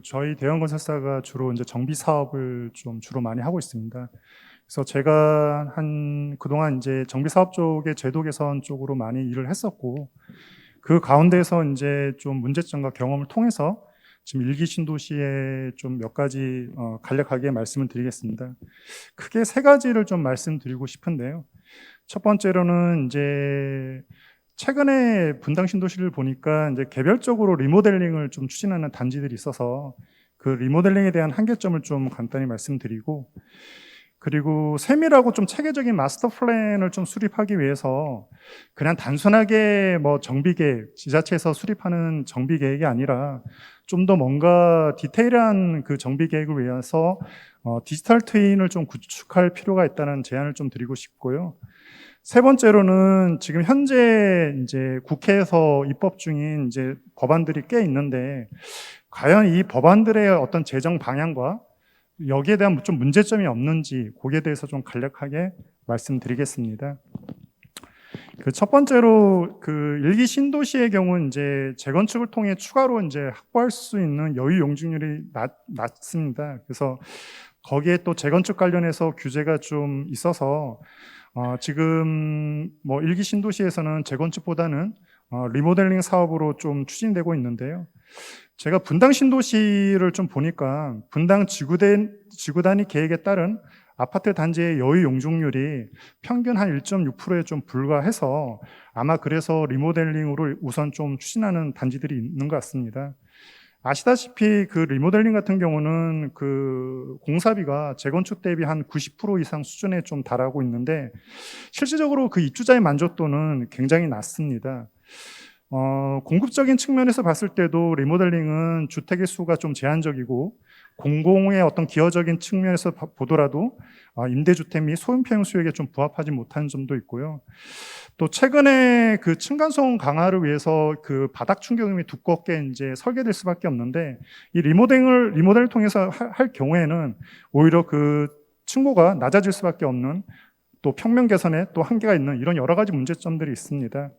저희 대형 건설사가 주로 이제 정비 사업을 좀 주로 많이 하고 있습니다. 그래서 제가 그동안 이제 정비 사업 쪽의 제도 개선 쪽으로 많이 일을 했었고, 그 가운데서 이제 좀 문제점과 경험을 통해서 지금 일기 신도시에 좀 몇 가지 간략하게 말씀을 드리겠습니다. 크게 세 가지를 좀 말씀드리고 싶은데요. 첫 번째로는 이제 최근에 분당 신도시를 보니까 이제 개별적으로 리모델링을 좀 추진하는 단지들이 있어서 그 리모델링에 대한 한계점을 좀 간단히 말씀드리고, 그리고 세밀하고 좀 체계적인 마스터 플랜을 좀 수립하기 위해서 그냥 단순하게 뭐 정비 계획, 지자체에서 수립하는 정비 계획이 아니라 좀 더 뭔가 디테일한 그 정비 계획을 위해서 디지털 트윈을 좀 구축할 필요가 있다는 제안을 좀 드리고 싶고요. 세 번째로는 지금 현재 이제 국회에서 입법 중인 이제 법안들이 꽤 있는데, 과연 이 법안들의 어떤 재정 방향과 여기에 대한 좀 문제점이 없는지 거기에 대해서 좀 간략하게 말씀드리겠습니다. 첫 번째로 일기 신도시의 경우는 이제 재건축을 통해 추가로 이제 확보할 수 있는 여유 용적률이 낮습니다. 그래서 거기에 또 재건축 관련해서 규제가 좀 있어서 지금 뭐 일기 신도시에서는 재건축보다는 리모델링 사업으로 좀 추진되고 있는데요. 제가 분당 신도시를 좀 보니까 분당 지구단위 계획에 따른 아파트 단지의 여유 용적률이 평균 한 1.6%에 좀 불과해서 아마 그래서 리모델링으로 우선 좀 추진하는 단지들이 있는 것 같습니다. 아시다시피 그 리모델링 같은 경우는 그 공사비가 재건축 대비 한 90% 이상 수준에 좀 달하고 있는데, 실질적으로 그 입주자의 만족도는 굉장히 낮습니다. 공급적인 측면에서 봤을 때도 리모델링은 주택의 수가 좀 제한적이고, 공공의 어떤 기여적인 측면에서 보더라도 임대주택 및 소형평형 수요에 좀 부합하지 못하는 점도 있고요. 또 최근에 그 층간소음 강화를 위해서 그 바닥 충격음이 두껍게 이제 설계될 수밖에 없는데, 이 리모델을 통해서 할 경우에는 오히려 그 층고가 낮아질 수밖에 없는, 또 평면 개선에 또 한계가 있는 이런 여러 가지 문제점들이 있습니다.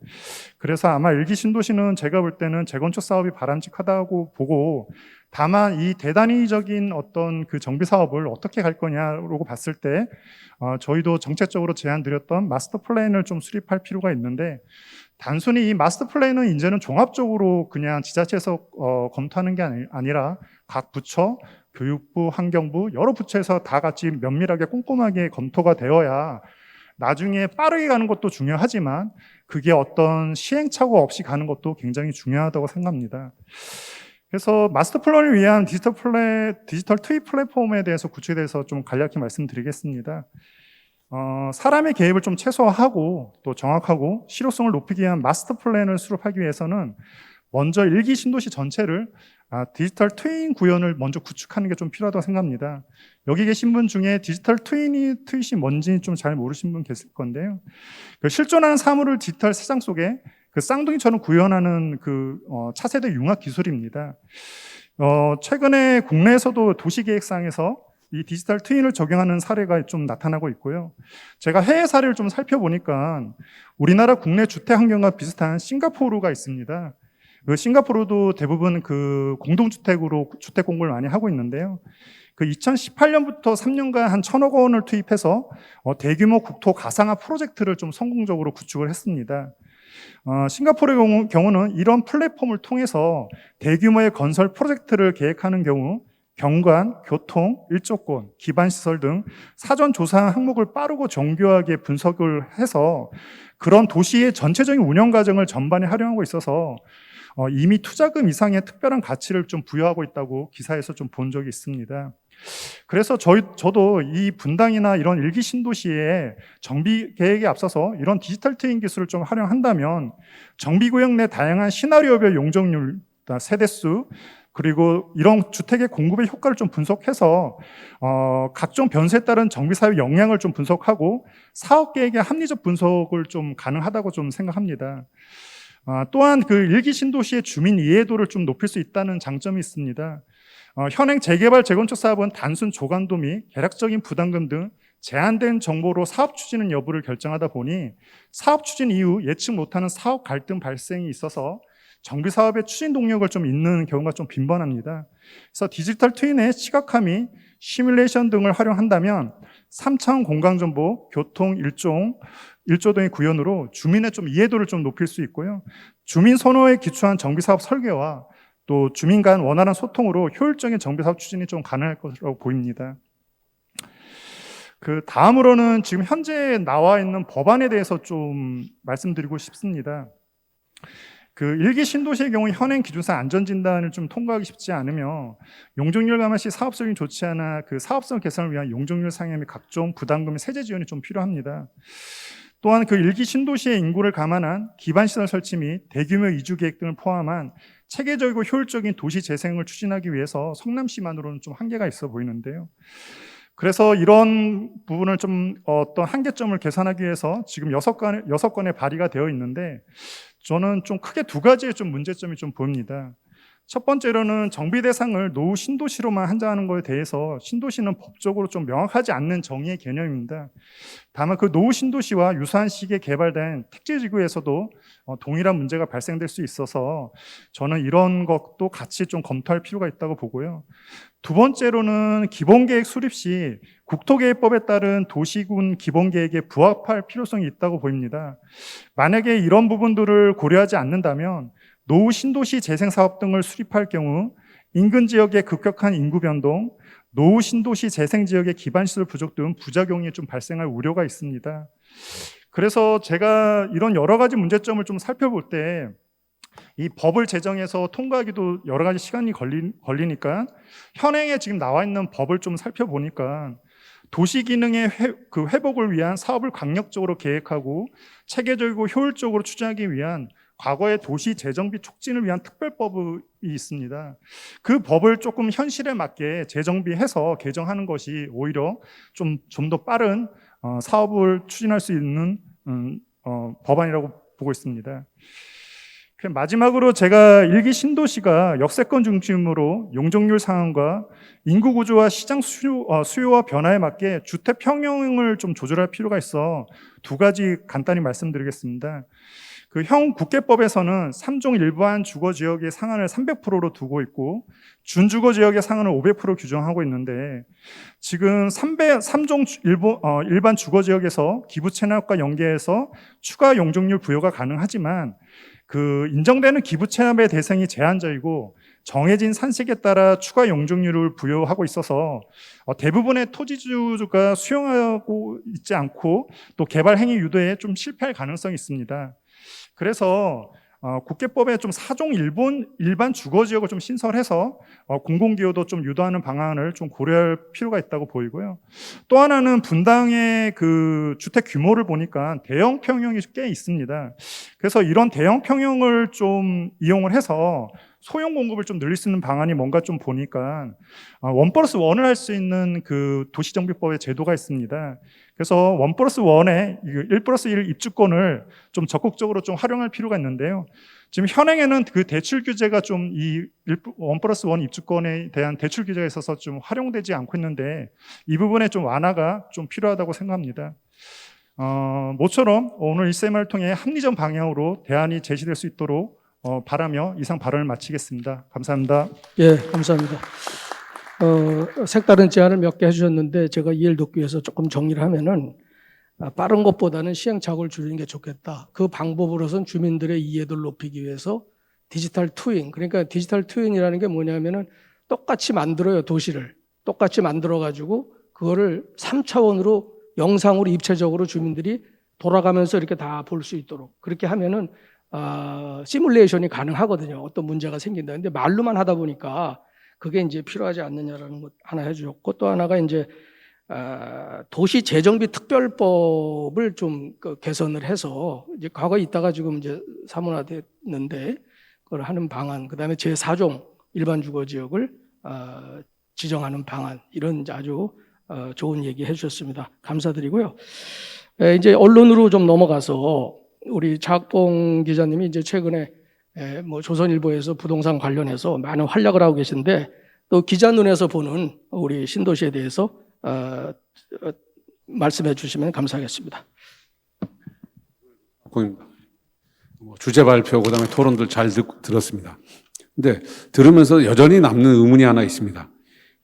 그래서 아마 일기 신도시는 제가 볼 때는 재건축 사업이 바람직하다고 보고, 다만 이 대단위적인 어떤 그 정비 사업을 어떻게 갈 거냐라고 봤을 때 저희도 정책적으로 제안드렸던 마스터 플랜을 좀 수립할 필요가 있는데, 단순히 이 마스터 플랜은 이제는 종합적으로 그냥 지자체에서 검토하는 게 아니라 각 부처, 교육부, 환경부 여러 부처에서 다 같이 면밀하게 꼼꼼하게 검토가 되어야 나중에 빠르게 가는 것도 중요하지만 그게 어떤 시행착오 없이 가는 것도 굉장히 중요하다고 생각합니다. 그래서 마스터 플랜을 위한 디지털 트윗 플랫폼에 대해서 구축에 대해서 좀 간략히 말씀드리겠습니다. 사람의 개입을 좀 최소화하고 또 정확하고 실효성을 높이기 위한 마스터 플랜을 수립하기 위해서는 먼저 일기 신도시 전체를 디지털 트윈 구현을 먼저 구축하는 게 좀 필요하다고 생각합니다. 여기 계신 분 중에 디지털 트윗이 뭔지 좀 잘 모르신 분 계실 건데요. 실존하는 사물을 디지털 세상 속에 그 쌍둥이처럼 구현하는 그 차세대 융합 기술입니다. 최근에 국내에서도 도시계획상에서 이 디지털 트윈을 적용하는 사례가 좀 나타나고 있고요. 제가 해외 사례를 좀 살펴보니까 우리나라 국내 주택 환경과 비슷한 싱가포르가 있습니다. 그 싱가포르도 대부분 그 공동주택으로 주택 공급을 많이 하고 있는데요. 그 2018년부터 3년간 한 1,000억 원을 투입해서 대규모 국토 가상화 프로젝트를 좀 성공적으로 구축을 했습니다. 싱가포르의 경우는 이런 플랫폼을 통해서 대규모의 건설 프로젝트를 계획하는 경우 경관, 교통, 일조권, 기반시설 등 사전 조사한 항목을 빠르고 정교하게 분석을 해서 그런 도시의 전체적인 운영 과정을 전반에 활용하고 있어서 이미 투자금 이상의 특별한 가치를 좀 부여하고 있다고 기사에서 좀 본 적이 있습니다. 그래서 저도 이 분당이나 이런 일기 신도시의 정비 계획에 앞서서 이런 디지털 트윈 기술을 좀 활용한다면 정비 구역 내 다양한 시나리오별 용적률, 세대수, 그리고 이런 주택의 공급의 효과를 좀 분석해서 각종 변수에 따른 정비사업의 영향을 좀 분석하고 사업 계획의 합리적 분석을 좀 가능하다고 좀 생각합니다. 또한 그 일기 신도시의 주민 이해도를 좀 높일 수 있다는 장점이 있습니다. 현행 재개발 재건축 사업은 단순 조감도 및 계략적인 부담금 등 제한된 정보로 사업 추진은 여부를 결정하다 보니 사업 추진 이후 예측 못하는 사업 갈등 발생이 있어서 정비 사업의 추진 동력을 좀 잃는 경우가 좀 빈번합니다. 그래서 디지털 트윈의 시각화및 시뮬레이션 등을 활용한다면 3차원 공간정보, 교통, 일조 등의 구현으로 주민의 좀 이해도를 좀 높일 수 있고요. 주민 선호에 기초한 정비 사업 설계와 또 주민 간 원활한 소통으로 효율적인 정비 사업 추진이 좀 가능할 것으로 보입니다. 그 다음으로는 지금 현재 나와 있는 법안에 대해서 좀 말씀드리고 싶습니다. 그 일기 신도시의 경우 현행 기준상 안전진단을 좀 통과하기 쉽지 않으며 용적률 감안 시 사업성이 좋지 않아 그 사업성 개선을 위한 용적률 상향 및 각종 부담금 세제 지원이 좀 필요합니다. 또한 그 일기 신도시의 인구를 감안한 기반시설 설치 및 대규모 이주 계획 등을 포함한 체계적이고 효율적인 도시 재생을 추진하기 위해서 성남시만으로는 좀 한계가 있어 보이는데요. 그래서 이런 부분을 좀 어떤 한계점을 개선하기 위해서 지금 6건의 발의가 되어 있는데 저는 좀 크게 두 가지의 좀 문제점이 좀 보입니다. 첫 번째로는 정비 대상을 노후 신도시로만 한정하는 것에 대해서 신도시는 법적으로 좀 명확하지 않는 정의의 개념입니다. 다만 그 노후 신도시와 유사한 시기에 개발된 택지지구에서도 동일한 문제가 발생될 수 있어서 저는 이런 것도 같이 좀 검토할 필요가 있다고 보고요. 두 번째로는 기본계획 수립 시 국토계획법에 따른 도시군 기본계획에 부합할 필요성이 있다고 보입니다. 만약에 이런 부분들을 고려하지 않는다면 노후 신도시 재생사업 등을 수립할 경우 인근 지역의 급격한 인구 변동, 노후 신도시 재생 지역의 기반시설 부족 등 부작용이 좀 발생할 우려가 있습니다. 그래서 제가 이런 여러 가지 문제점을 좀 살펴볼 때 이 법을 제정해서 통과하기도 여러 가지 시간이 걸리니까 현행에 지금 나와 있는 법을 좀 살펴보니까 도시 기능의 회복을 위한 사업을 강력적으로 계획하고 체계적이고 효율적으로 추진하기 위한 과거의 도시 재정비 촉진을 위한 특별법이 있습니다. 그 법을 조금 현실에 맞게 재정비해서 개정하는 것이 오히려 좀 더 빠른 사업을 추진할 수 있는 법안이라고 보고 있습니다. 마지막으로 제가 일기 신도시가 역세권 중심으로 용적률 상황과 인구 구조와 시장 수요와 변화에 맞게 주택 평형을 좀 조절할 필요가 있어 두 가지 간단히 말씀드리겠습니다. 그 형 국계법에서는 3종 일반 주거 지역의 상한을 300%로 두고 있고 준주거 지역의 상한을 500% 규정하고 있는데 지금 3종 일반 주거 지역에서 기부 체납과 연계해서 추가 용적률 부여가 가능하지만 그 인정되는 기부 체납의 대상이 제한적이고 정해진 산색에 따라 추가 용적률을 부여하고 있어서 대부분의 토지주가 수용하고 있지 않고 또 개발 행위 유도에 좀 실패할 가능성이 있습니다. 그래서 국계법에 좀 4종 일반 주거 지역을 좀 신설해서 공공기여도 좀 유도하는 방안을 좀 고려할 필요가 있다고 보이고요. 또 하나는 분당의 그 주택 규모를 보니까 대형 평형이 꽤 있습니다. 그래서 이런 대형 평형을 좀 이용을 해서 소형 공급을 좀 늘릴 수 있는 방안이 뭔가 좀 보니까 1+1을 할 수 있는 그 도시정비법의 제도가 있습니다. 그래서 1+1에 1+1 입주권을 좀 적극적으로 좀 활용할 필요가 있는데요. 지금 현행에는 그 대출 규제가 좀 이 1+1 입주권에 대한 대출 규제가 있어서 좀 활용되지 않고 있는데 이 부분에 좀 완화가 좀 필요하다고 생각합니다. 모처럼 오늘 이 세미나를 통해 합리적 방향으로 대안이 제시될 수 있도록 바라며 이상 발언을 마치겠습니다. 감사합니다. 예, 감사합니다. 색다른 제안을 몇 개 해주셨는데 제가 이해를 돕기 위해서 조금 정리를 하면은 빠른 것보다는 시행착오를 줄이는 게 좋겠다. 그 방법으로선 주민들의 이해도를 높이기 위해서 디지털 트윈, 그러니까 디지털 트윈이라는 게 뭐냐면은 똑같이 만들어요, 도시를. 똑같이 만들어가지고 그거를 3차원으로 영상으로 입체적으로 주민들이 돌아가면서 이렇게 다 볼 수 있도록 그렇게 하면은 시뮬레이션이 가능하거든요. 어떤 문제가 생긴다. 근데 말로만 하다 보니까 그게 이제 필요하지 않느냐라는 것 하나 해주셨고 또 하나가 이제 도시 재정비 특별법을 좀 개선을 해서 이제 과거에 있다가 지금 이제 사문화됐는데 그걸 하는 방안, 그다음에 제4종 일반 주거 지역을 지정하는 방안, 이런 이제 아주 좋은 얘기 해주셨습니다. 감사드리고요. 이제 언론으로 좀 넘어가서 우리 작봉 기자님이 이제 최근에 뭐 조선일보에서 부동산 관련해서 많은 활약을 하고 계신데, 또 기자 눈에서 보는 우리 신도시에 대해서 말씀해 주시면 감사하겠습니다. 주제 발표, 그다음에 토론들 잘 들었습니다. 근데 들으면서 여전히 남는 의문이 하나 있습니다.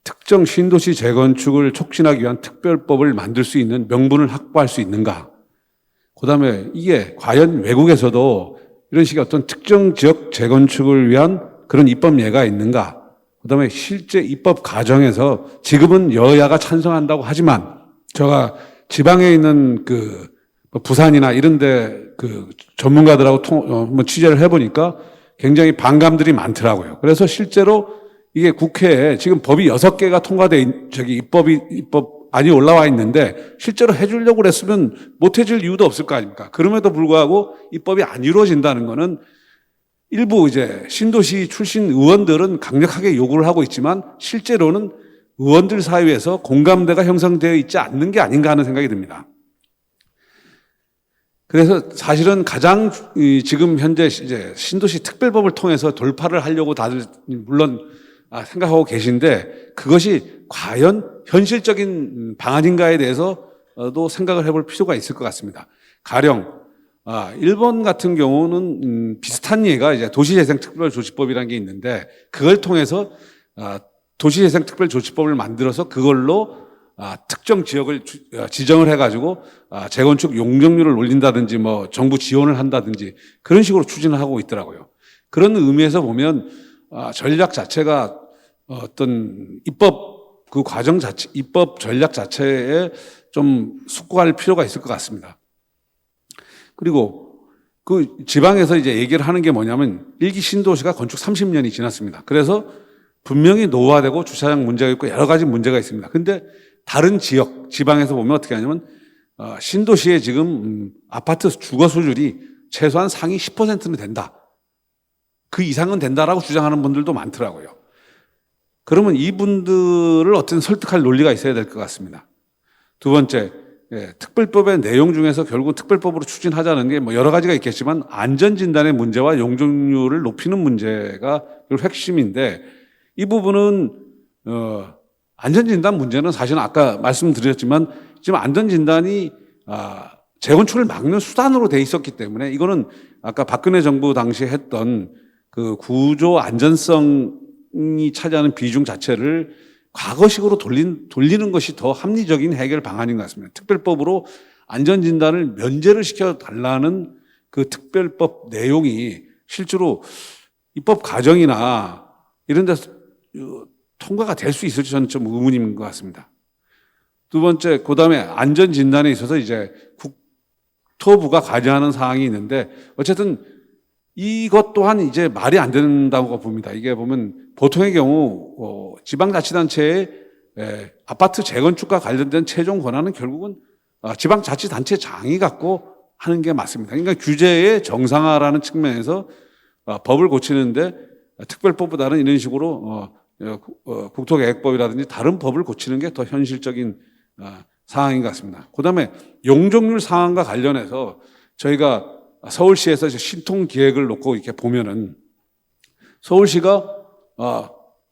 특정 신도시 재건축을 촉진하기 위한 특별법을 만들 수 있는 명분을 확보할 수 있는가? 그다음에 이게 과연 외국에서도 이런 식의 어떤 특정 지역 재건축을 위한 그런 입법 예가 있는가? 그다음에 실제 입법 과정에서 지금은 여야가 찬성한다고 하지만 제가 지방에 있는 부산이나 이런데 전문가들하고 한번 취재를 해보니까 굉장히 반감들이 많더라고요. 그래서 실제로 이게 국회에 지금 법이 6개가 입법안이 올라와 있는데 실제로 해주려고 그랬으면 못 해줄 이유도 없을 거 아닙니까? 그럼에도 불구하고 입법이 안 이루어진다는 거는 일부 이제 신도시 출신 의원들은 강력하게 요구를 하고 있지만 실제로는 의원들 사이에서 공감대가 형성되어 있지 않는 게 아닌가 하는 생각이 듭니다. 그래서 사실은 가장 지금 현재 이제 신도시 특별법을 통해서 돌파를 하려고 다들 물론 생각하고 계신데, 그것이 과연 현실적인 방안인가에 대해서도 생각을 해볼 필요가 있을 것 같습니다. 가령 일본 같은 경우는 비슷한 예가 이제 도시재생특별조치법이라는 게 있는데, 그걸 통해서 도시재생특별조치법을 만들어서 그걸로 특정 지역을 지정을 해가지고 재건축 용적률을 올린다든지 뭐 정부 지원을 한다든지 그런 식으로 추진을 하고 있더라고요. 그런 의미에서 보면 전략 자체가 어떤 입법 과정 자체, 입법 전략 자체에 좀 숙고할 필요가 있을 것 같습니다. 그리고 지방에서 이제 얘기를 하는 게 뭐냐면, 일기 신도시가 건축 30년이 지났습니다. 그래서 분명히 노후화되고 주차장 문제가 있고 여러 가지 문제가 있습니다. 근데 다른 지방에서 보면 어떻게 하냐면, 신도시에 지금 아파트 주거 수율이 최소한 상위 10%는 된다. 그 이상은 된다라고 주장하는 분들도 많더라고요. 그러면 이분들을 어떤 설득할 논리가 있어야 될 것 같습니다. 두 번째, 특별법의 내용 중에서 결국 특별법으로 추진하자는 게 뭐 여러 가지가 있겠지만 안전진단의 문제와 용적률을 높이는 문제가 핵심인데, 이 부분은 안전진단 문제는 사실은 아까 말씀드렸지만 지금 안전진단이 재건축을 막는 수단으로 돼 있었기 때문에, 이거는 아까 박근혜 정부 당시에 했던 그 구조 안전성이 차지하는 비중 자체를 과거식으로 돌리는 것이 더 합리적인 해결 방안인 것 같습니다. 특별법으로 안전진단을 면제를 시켜달라는 그 특별법 내용이 실제로 입법 과정이나 이런 데서 통과가 될 수 있을지 저는 좀 의문인 것 같습니다. 두 번째, 그 다음에 안전진단에 있어서 이제 국토부가 관여하는 사항이 있는데, 어쨌든 이것 또한 이제 말이 안 된다고 봅니다. 이게 보면 보통의 경우 지방자치단체의 아파트 재건축과 관련된 최종 권한은 결국은 지방자치단체장이 갖고 하는 게 맞습니다. 그러니까 규제의 정상화라는 측면에서 법을 고치는데 특별법보다는 이런 식으로 국토계획법이라든지 다른 법을 고치는 게 더 현실적인 상황인 것 같습니다. 그다음에 용적률 상황과 관련해서 저희가 서울시에서 신통 기획을 놓고 이렇게 보면은 서울시가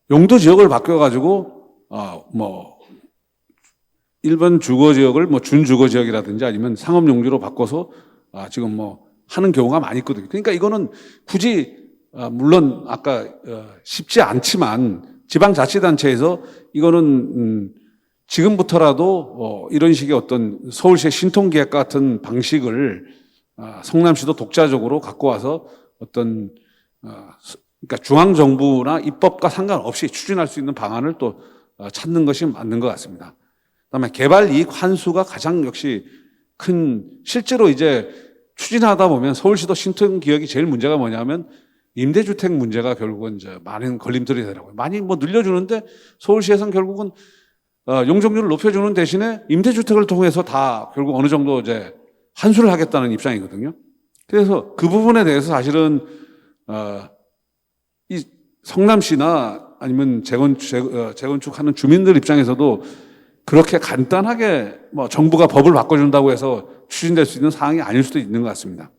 용도 지역을 바뀌어가지고 뭐 일반 주거 지역을 뭐 준주거 지역이라든지 아니면 상업 용지로 바꿔서 지금 뭐 하는 경우가 많이 있거든요. 그러니까 이거는 굳이 물론 아까 쉽지 않지만 지방자치단체에서 이거는 지금부터라도 이런 식의 어떤 서울시의 신통계획 같은 방식을 성남시도 독자적으로 갖고 와서 어떤 그러니까 중앙정부나 입법과 상관없이 추진할 수 있는 방안을 또 찾는 것이 맞는 것 같습니다. 그다음에 개발 이익 환수가 가장 역시 큰, 실제로 이제 추진하다 보면 서울시도 신통기획이 제일 문제가 뭐냐면 임대주택 문제가 결국은 이제 많은 걸림돌이 되더라고요. 많이 뭐 늘려주는데 서울시에서는 결국은 용적률을 높여주는 대신에 임대주택을 통해서 다 결국 어느 정도 이제 환수를 하겠다는 입장이거든요. 그래서 그 부분에 대해서 사실은 이 성남시나 아니면 재건축하는 주민들 입장에서도 그렇게 간단하게 뭐 정부가 법을 바꿔준다고 해서 추진될 수 있는 사항이 아닐 수도 있는 것 같습니다.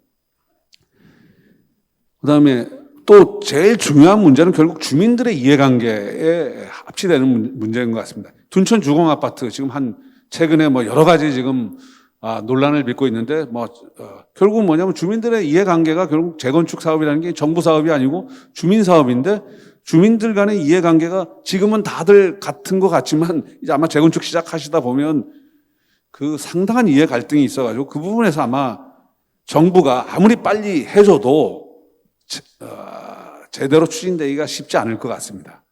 그다음에 또 제일 중요한 문제는 결국 주민들의 이해관계에 합치되는 문제인 것 같습니다. 둔촌 주공아파트 지금 최근에 뭐 여러 가지 지금 논란을 빚고 있는데 결국 뭐냐면 주민들의 이해관계가 결국 재건축 사업이라는 게 정부 사업이 아니고 주민 사업인데 주민들 간의 이해관계가 지금은 다들 같은 것 같지만 이제 아마 재건축 시작하시다 보면 그 상당한 이해 갈등이 있어가지고 그 부분에서 아마 정부가 아무리 빨리 해줘도 제대로 추진되기가 쉽지 않을 것 같습니다.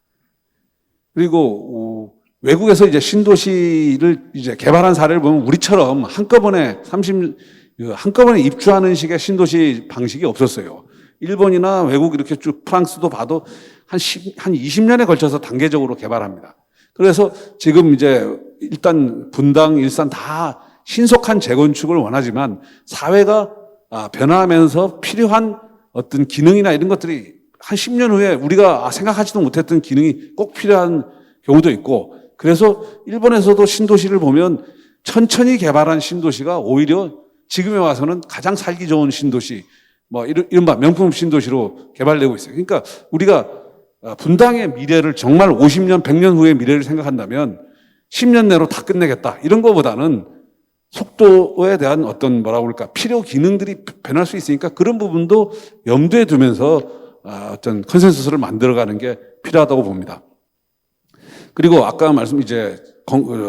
그리고 외국에서 이제 신도시를 이제 개발한 사례를 보면 우리처럼 한꺼번에 입주하는 식의 신도시 방식이 없었어요. 일본이나 외국 이렇게 쭉 프랑스도 봐도 한 20년에 걸쳐서 단계적으로 개발합니다. 그래서 지금 이제 일단 분당, 일산 다 신속한 재건축을 원하지만 사회가 변화하면서 필요한 어떤 기능이나 이런 것들이 한 10년 후에 우리가 생각하지도 못했던 기능이 꼭 필요한 경우도 있고 그래서 일본에서도 신도시를 보면 천천히 개발한 신도시가 오히려 지금에 와서는 가장 살기 좋은 신도시 이른바 명품 신도시로 개발되고 있어요. 그러니까 우리가 분당의 미래를 정말 50년, 100년 후의 미래를 생각한다면 10년 내로 다 끝내겠다. 이런 것보다는 속도에 대한 어떤 필요 기능들이 변할 수 있으니까 그런 부분도 염두에 두면서 어떤 컨센서스를 만들어가는 게 필요하다고 봅니다. 그리고 아까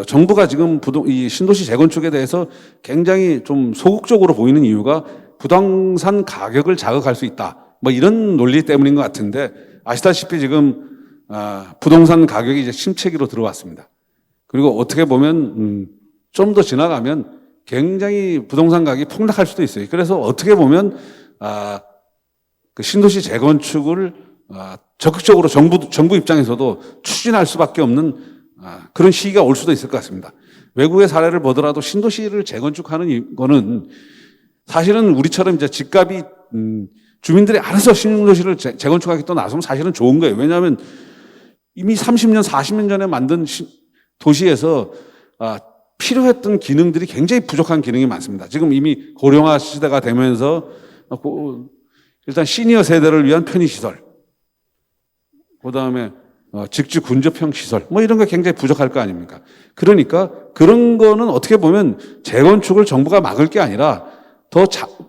정부가 지금 이 신도시 재건축에 대해서 굉장히 좀 소극적으로 보이는 이유가 부동산 가격을 자극할 수 있다. 이런 논리 때문인 것 같은데 아시다시피 지금 부동산 가격이 이제 침체기로 들어왔습니다. 그리고 어떻게 보면 좀 더 지나가면 굉장히 부동산 가격이 폭락할 수도 있어요. 그래서 어떻게 보면 그 신도시 재건축을 적극적으로 정부 입장에서도 추진할 수밖에 없는 그런 시기가 올 수도 있을 것 같습니다. 외국의 사례를 보더라도 신도시를 재건축하는 이거는 사실은 우리처럼 이제 집값이 주민들이 알아서 신도시를 재건축하기 또 나서면 사실은 좋은 거예요. 왜냐하면 이미 30년, 40년 전에 만든 도시에서 필요했던 기능들이 굉장히 부족한 기능이 많습니다. 지금 이미 고령화 시대가 되면서 일단 시니어 세대를 위한 편의시설, 그 다음에 직주 군접형 시설, 이런 거 굉장히 부족할 거 아닙니까? 그러니까 그런 거는 어떻게 보면 재건축을 정부가 막을 게 아니라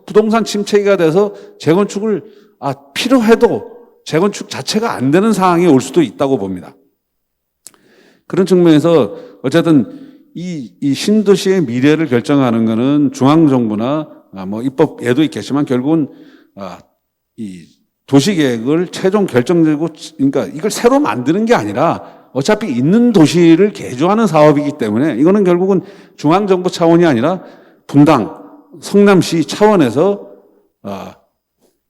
부동산 침체기가 돼서 재건축을 필요해도 재건축 자체가 안 되는 상황이 올 수도 있다고 봅니다. 그런 측면에서 어쨌든 이 신도시의 미래를 결정하는 거는 중앙정부나 입법 예도 있겠지만 결국은 이 도시계획을 최종 결정되고 그러니까 이걸 새로 만드는 게 아니라 어차피 있는 도시를 개조하는 사업이기 때문에 이거는 결국은 중앙정부 차원이 아니라 분당, 성남시 차원에서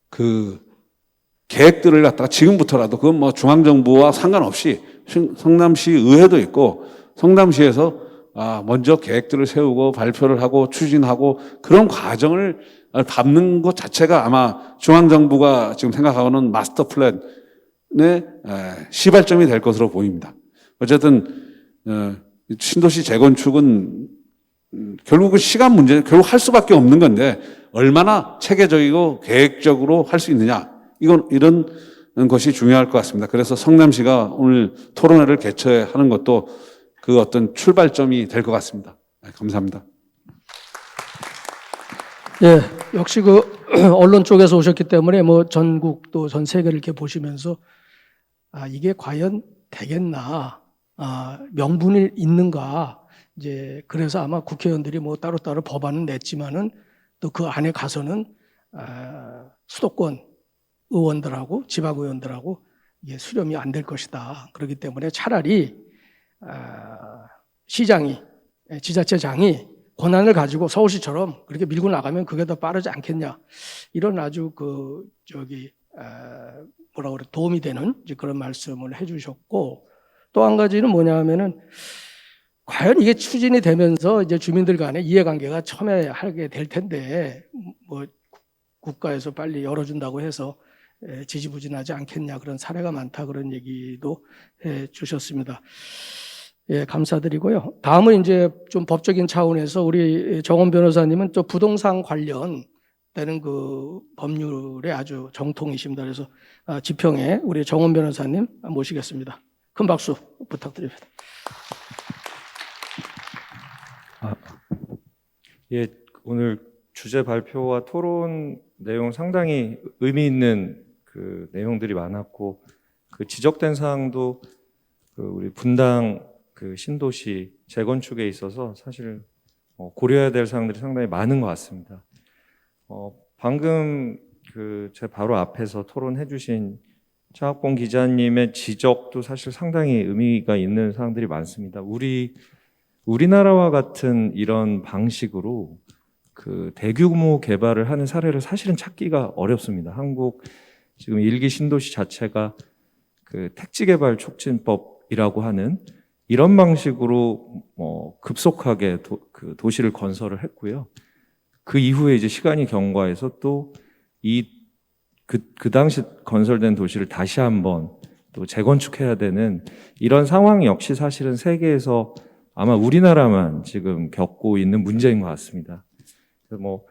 그 계획들을 갖다가 지금부터라도 그건 중앙정부와 상관없이 성남시 의회도 있고 성남시에서 먼저 계획들을 세우고 발표를 하고 추진하고 그런 과정을 밟는 것 자체가 아마 중앙정부가 지금 생각하고는 마스터 플랜의 시발점이 될 것으로 보입니다. 어쨌든 신도시 재건축은 결국은 시간 문제, 결국 할 수밖에 없는 건데 얼마나 체계적이고 계획적으로 할 수 있느냐 이런 것이 중요할 것 같습니다. 그래서 성남시가 오늘 토론회를 개최하는 것도 그 어떤 출발점이 될 것 같습니다. 감사합니다. 예, 역시 언론 쪽에서 오셨기 때문에 전국 또 전 세계를 이렇게 보시면서 이게 과연 되겠나, 명분이 있는가, 이제 그래서 아마 국회의원들이 따로따로 법안은 냈지만은 또 그 안에 가서는 수도권 의원들하고 지방의원들하고 이게 수렴이 안 될 것이다. 그렇기 때문에 차라리 시장이, 지자체장이 권한을 가지고 서울시처럼 그렇게 밀고 나가면 그게 더 빠르지 않겠냐. 이런 아주 도움이 되는 그런 말씀을 해주셨고, 또 한 가지는 뭐냐면은 과연 이게 추진이 되면서 이제 주민들 간의 이해관계가 첨예하게 될 텐데, 국가에서 빨리 열어준다고 해서 지지부진하지 않겠냐 그런 사례가 많다 그런 얘기도 해 주셨습니다. 예, 감사드리고요. 다음은 이제 좀 법적인 차원에서 우리 정원 변호사님은 또 부동산 관련되는 그 법률에 아주 정통이십니다. 그래서 지평에 우리 정원 변호사님 모시겠습니다. 큰 박수 부탁드립니다. 예, 오늘 주제 발표와 토론 내용 상당히 의미 있는 그 내용들이 많았고, 그 지적된 사항도 그 우리 분당 그 신도시 재건축에 있어서 사실 고려해야 될 사항들이 상당히 많은 것 같습니다. 방금 그 제 바로 앞에서 토론해주신 차학봉 기자님의 지적도 사실 상당히 의미가 있는 사항들이 많습니다. 우리나라와 같은 이런 방식으로 그 대규모 개발을 하는 사례를 사실은 찾기가 어렵습니다. 한국 지금 1기 신도시 자체가 그 택지개발 촉진법이라고 하는 이런 방식으로 급속하게 도시를 건설을 했고요. 그 이후에 이제 시간이 경과해서 또 그 당시 건설된 도시를 다시 한번 또 재건축해야 되는 이런 상황 역시 사실은 세계에서 아마 우리나라만 지금 겪고 있는 문제인 것 같습니다. 그래서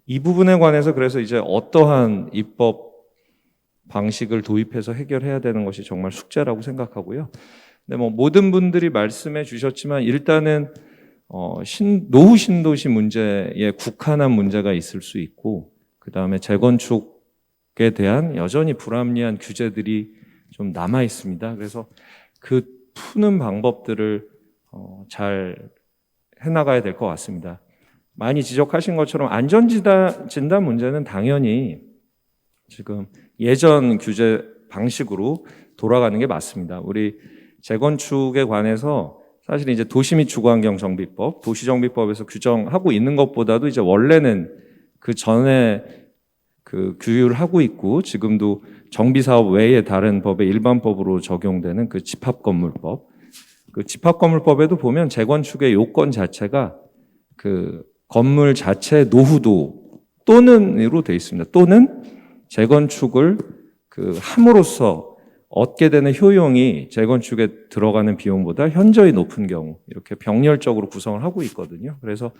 이 부분에 관해서 그래서 이제 어떠한 입법 방식을 도입해서 해결해야 되는 것이 정말 숙제라고 생각하고요. 근데 모든 분들이 말씀해 주셨지만 일단은 노후 신도시 문제에 국한한 문제가 있을 수 있고, 그 다음에 재건축에 대한 여전히 불합리한 규제들이 좀 남아 있습니다. 그래서 그 푸는 방법들을 잘 해나가야 될 것 같습니다. 많이 지적하신 것처럼 안전진단 문제는 당연히 지금 예전 규제 방식으로 돌아가는 게 맞습니다. 우리 재건축에 관해서 사실 이제 도시 및 주거환경정비법, 도시정비법에서 규정하고 있는 것보다도 이제 원래는 그 전에 그 규율을 하고 있고, 지금도 정비사업 외에 다른 법의 일반법으로 적용되는 그 집합건물법, 그 집합건물법에도 보면 재건축의 요건 자체가 그 건물 자체 노후도 또는으로 되어 있습니다. 또는 재건축을 그 함으로써 얻게 되는 효용이 재건축에 들어가는 비용보다 현저히 높은 경우, 이렇게 병렬적으로 구성을 하고 있거든요. 그래서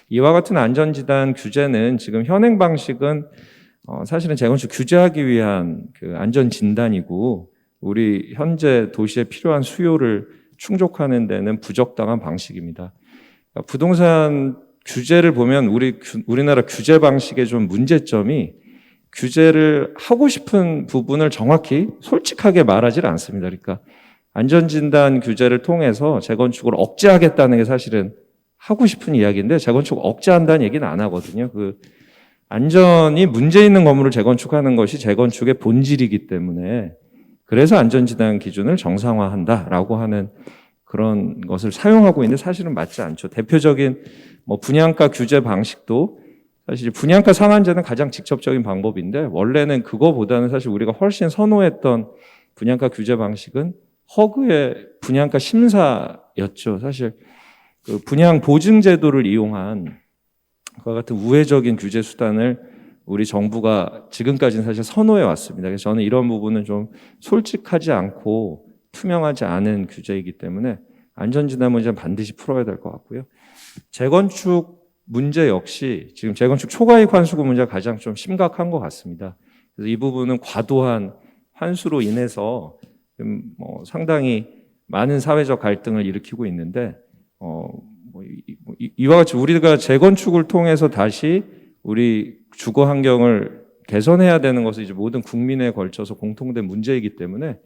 이와 같은 안전진단 규제는 지금 현행 방식은 사실은 재건축 규제하기 위한 그 안전진단이고, 우리 현재 도시에 필요한 수요를 충족하는 데는 부적당한 방식입니다. 그러니까 부동산 규제를 보면 우리나라 규제 방식의 좀 문제점이 규제를 하고 싶은 부분을 정확히 솔직하게 말하지 않습니다. 그러니까 안전진단 규제를 통해서 재건축을 억제하겠다는 게 사실은 하고 싶은 이야기인데, 재건축 억제한다는 얘기는 안 하거든요. 그 안전이 문제 있는 건물을 재건축하는 것이 재건축의 본질이기 때문에, 그래서 안전진단 기준을 정상화한다라고 하는 그런 것을 사용하고 있는데 사실은 맞지 않죠. 대표적인 분양가 규제 방식도 사실 분양가 상한제는 가장 직접적인 방법인데, 원래는 그거보다는 사실 우리가 훨씬 선호했던 분양가 규제 방식은 허그의 분양가 심사였죠. 사실 그 분양 보증 제도를 이용한 그와 같은 우회적인 규제 수단을 우리 정부가 지금까지는 사실 선호해 왔습니다. 그래서 저는 이런 부분은 좀 솔직하지 않고 투명하지 않은 규제이기 때문에 안전진단 문제는 반드시 풀어야 될 것 같고요. 재건축 문제 역시 지금 재건축 초과이익 환수구 문제가 가장 좀 심각한 것 같습니다. 그래서 이 부분은 과도한 환수로 인해서 상당히 많은 사회적 갈등을 일으키고 있는데, 이와 같이 우리가 재건축을 통해서 다시 우리 주거 환경을 개선해야 되는 것은 이제 모든 국민에 걸쳐서 공통된 문제이기 때문에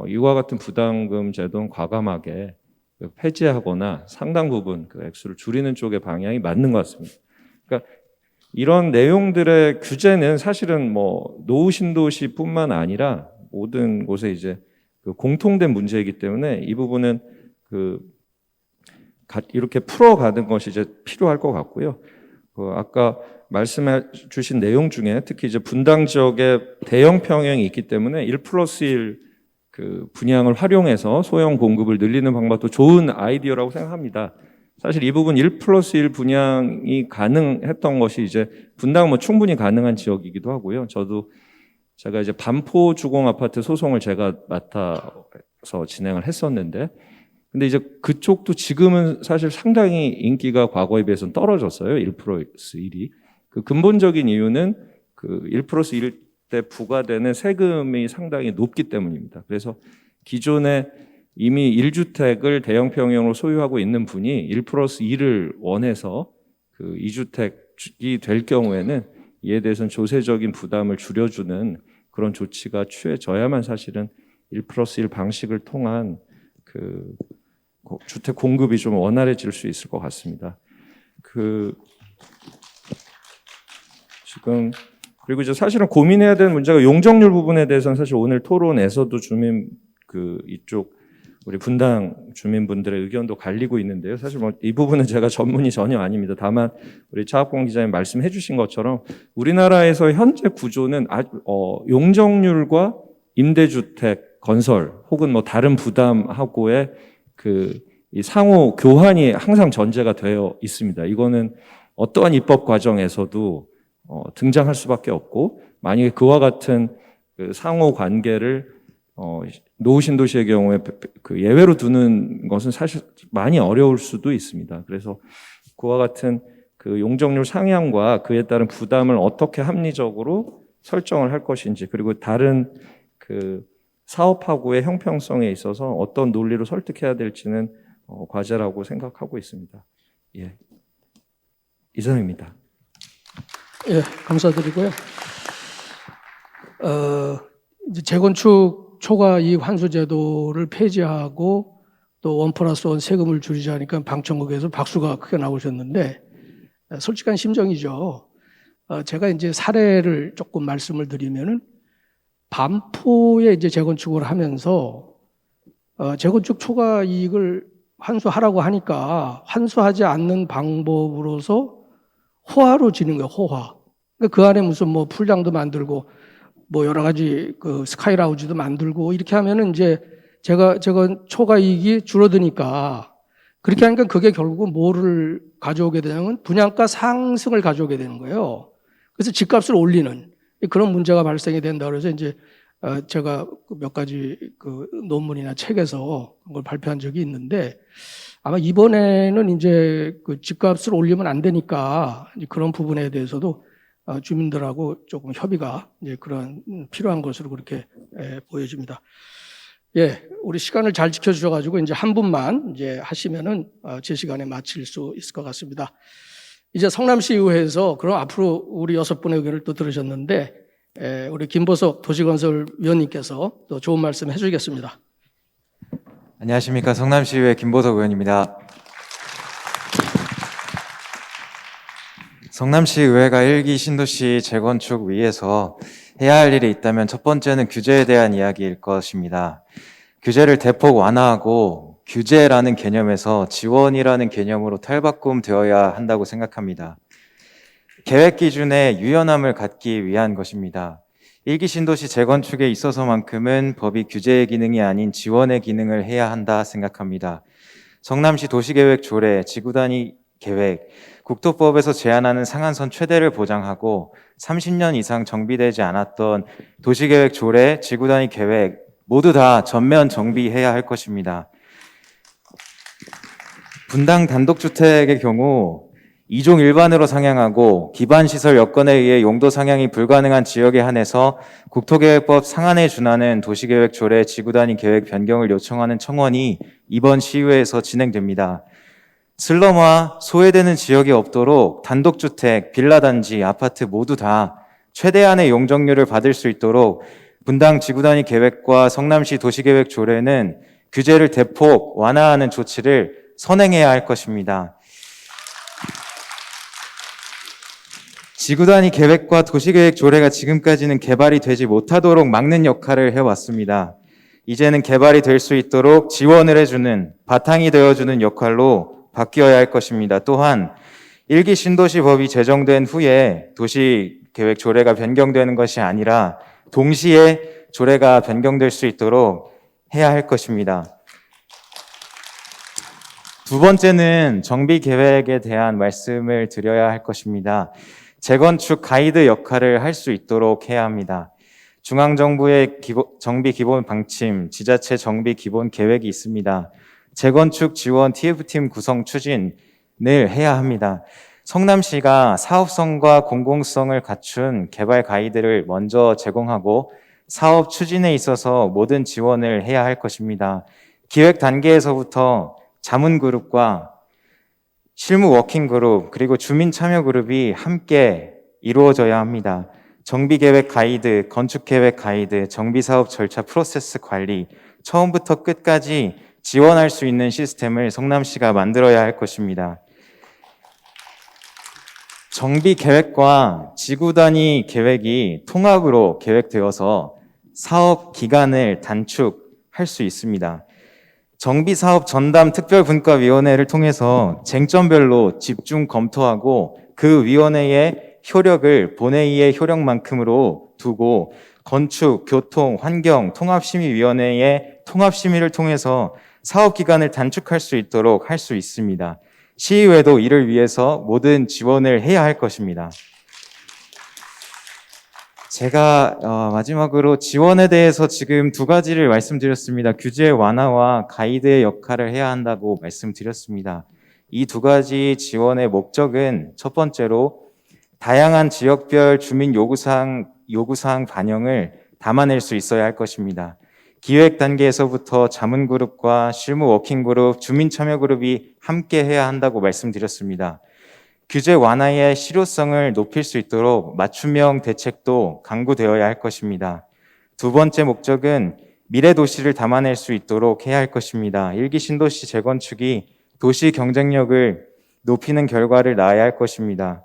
이와 같은 부담금 제도는 과감하게 폐지하거나 상당 부분 그 액수를 줄이는 쪽의 방향이 맞는 것 같습니다. 그러니까 이런 내용들의 규제는 사실은 노후 신도시뿐만 아니라 모든 곳에 이제 그 공통된 문제이기 때문에 이 부분은 이렇게 풀어가는 것이 이제 필요할 것 같고요. 아까 말씀해 주신 내용 중에 특히 이제 분당 지역에 대형 평형이 있기 때문에 1+1 그 분양을 활용해서 소형 공급을 늘리는 방법도 좋은 아이디어라고 생각합니다. 사실 이 부분 1+1 분양이 가능했던 것이 이제 분당 충분히 가능한 지역이기도 하고요. 저도 제가 이제 반포 주공 아파트 소송을 제가 맡아서 진행을 했었는데, 근데 이제 그쪽도 지금은 사실 상당히 인기가 과거에 비해서는 떨어졌어요. 1+1이. 그 근본적인 이유는 그 1+1 때 부과되는 세금이 상당히 높기 때문입니다. 그래서 기존에 이미 1주택을 대형 평형으로 소유하고 있는 분이 1+2를 원해서 그 2주택이 될 경우에는 이에 대해서는 조세적인 부담을 줄여주는 그런 조치가 취해져야만 사실은 1+1 방식을 통한 그 주택 공급이 좀 원활해질 수 있을 것 같습니다. 지금 그리고 이제 사실은 고민해야 되는 문제가 용적률 부분에 대해서는 사실 오늘 토론에서도 주민 이쪽 우리 분당 주민분들의 의견도 갈리고 있는데요. 사실 뭐 이 부분은 제가 전문이 전혀 아닙니다. 다만 우리 차학봉 기자님 말씀해 주신 것처럼 우리나라에서 현재 구조는 용적률과 임대주택 건설 혹은 뭐 다른 부담하고의 이 상호 교환이 항상 전제가 되어 있습니다. 이거는 어떠한 입법 과정에서도 등장할 수밖에 없고, 만약에 그와 같은 그 상호 관계를 노후신도시의 경우에 그 예외로 두는 것은 사실 많이 어려울 수도 있습니다. 그래서 그와 같은 그 용적률 상향과 그에 따른 부담을 어떻게 합리적으로 설정을 할 것인지, 그리고 다른 그 사업하고의 형평성에 있어서 어떤 논리로 설득해야 될지는 과제라고 생각하고 있습니다. 예, 이상입니다. 예, 감사드리고요. 이제 재건축 초과 이익 환수 제도를 폐지하고 또 1+1 세금을 줄이자니까 방청국에서 박수가 크게 나오셨는데, 솔직한 심정이죠. 제가 이제 사례를 조금 말씀을 드리면은, 반포에 이제 재건축을 하면서 재건축 초과 이익을 환수하라고 하니까 환수하지 않는 방법으로서 호화로 지는 거예요. 호화. 그 안에 무슨 뭐 풀장도 만들고 뭐 여러 가지 그 스카이라우지도 만들고 이렇게 하면은 이제 제가 초과 이익이 줄어드니까, 그렇게 하니까 그게 결국은 뭐를 가져오게 되냐면 분양가 상승을 가져오게 되는 거예요. 그래서 집값을 올리는 그런 문제가 발생이 된다 그래서 이제 제가 몇 가지 그 논문이나 책에서 그걸 발표한 적이 있는데, 아마 이번에는 이제 그 집값을 올리면 안 되니까 그런 부분에 대해서도 주민들하고 조금 협의가 이제 그런 필요한 것으로 그렇게 보여집니다. 예, 우리 시간을 잘 지켜주셔가지고 이제 한 분만 이제 하시면은 제 시간에 마칠 수 있을 것 같습니다. 이제 성남시의회에서 그럼 앞으로 우리 6분의 의견을 또 들으셨는데, 우리 김보석 도시건설위원님께서 또 좋은 말씀 해주시겠습니다. 안녕하십니까. 성남시의회 김보석 의원입니다. 성남시의회가 1기 신도시 재건축 위에서 해야 할 일이 있다면 첫 번째는 규제에 대한 이야기일 것입니다. 규제를 대폭 완화하고 규제라는 개념에서 지원이라는 개념으로 탈바꿈되어야 한다고 생각합니다. 계획 기준에 유연함을 갖기 위한 것입니다. 1기 신도시 재건축에 있어서만큼은 법이 규제의 기능이 아닌 지원의 기능을 해야 한다 생각합니다. 성남시 도시계획 조례, 지구단위 계획, 국토법에서 제한하는 상한선 최대를 보장하고 30년 이상 정비되지 않았던 도시계획 조례, 지구단위 계획 모두 다 전면 정비해야 할 것입니다. 분당 단독주택의 경우 2종 일반으로 상향하고 기반시설 여건에 의해 용도 상향이 불가능한 지역에 한해서 국토계획법 상한에 준하는 도시계획 조례 지구단위 계획 변경을 요청하는 청원이 이번 시의회에서 진행됩니다. 슬럼화, 소외되는 지역이 없도록 단독주택, 빌라단지, 아파트 모두 다 최대한의 용적률을 받을 수 있도록 분당 지구단위 계획과 성남시 도시계획 조례는 규제를 대폭 완화하는 조치를 선행해야 할 것입니다. 지구단위 계획과 도시계획 조례가 지금까지는 개발이 되지 못하도록 막는 역할을 해왔습니다. 이제는 개발이 될 수 있도록 지원을 해주는, 바탕이 되어주는 역할로 바뀌어야 할 것입니다. 또한 1기 신도시법이 제정된 후에 도시계획 조례가 변경되는 것이 아니라 동시에 조례가 변경될 수 있도록 해야 할 것입니다. 두 번째는 정비 계획에 대한 말씀을 드려야 할 것입니다. 재건축 가이드 역할을 할 수 있도록 해야 합니다. 중앙정부의 정비 기본 방침, 지자체 정비 기본 계획이 있습니다. 재건축 지원 TF팀 구성 추진을 해야 합니다. 성남시가 사업성과 공공성을 갖춘 개발 가이드를 먼저 제공하고 사업 추진에 있어서 모든 지원을 해야 할 것입니다. 기획 단계에서부터 자문그룹과 실무 워킹그룹 그리고 주민 참여 그룹이 함께 이루어져야 합니다. 정비계획 가이드, 건축계획 가이드, 정비사업 절차 프로세스 관리, 처음부터 끝까지 지원할 수 있는 시스템을 성남시가 만들어야 할 것입니다. 정비계획과 지구단위 계획이 통합으로 계획되어서 사업 기간을 단축할 수 있습니다. 정비사업 전담 특별분과위원회를 통해서 쟁점별로 집중 검토하고 그 위원회의 효력을 본회의의 효력만큼으로 두고 건축, 교통, 환경, 통합심의위원회의 통합심의를 통해서 사업 기간을 단축할 수 있도록 할 수 있습니다. 시의회도 이를 위해서 모든 지원을 해야 할 것입니다. 제가 마지막으로 지원에 대해서 지금 두 가지를 말씀드렸습니다. 규제 완화와 가이드의 역할을 해야 한다고 말씀드렸습니다. 이 두 가지 지원의 목적은 첫 번째로 다양한 지역별 주민 요구사항 반영을 담아낼 수 있어야 할 것입니다. 기획 단계에서부터 자문그룹과 실무 워킹그룹, 주민 참여그룹이 함께 해야 한다고 말씀드렸습니다. 규제 완화의 실효성을 높일 수 있도록 맞춤형 대책도 강구되어야 할 것입니다. 두 번째 목적은 미래 도시를 담아낼 수 있도록 해야 할 것입니다. 1기 신도시 재건축이 도시 경쟁력을 높이는 결과를 낳아야 할 것입니다.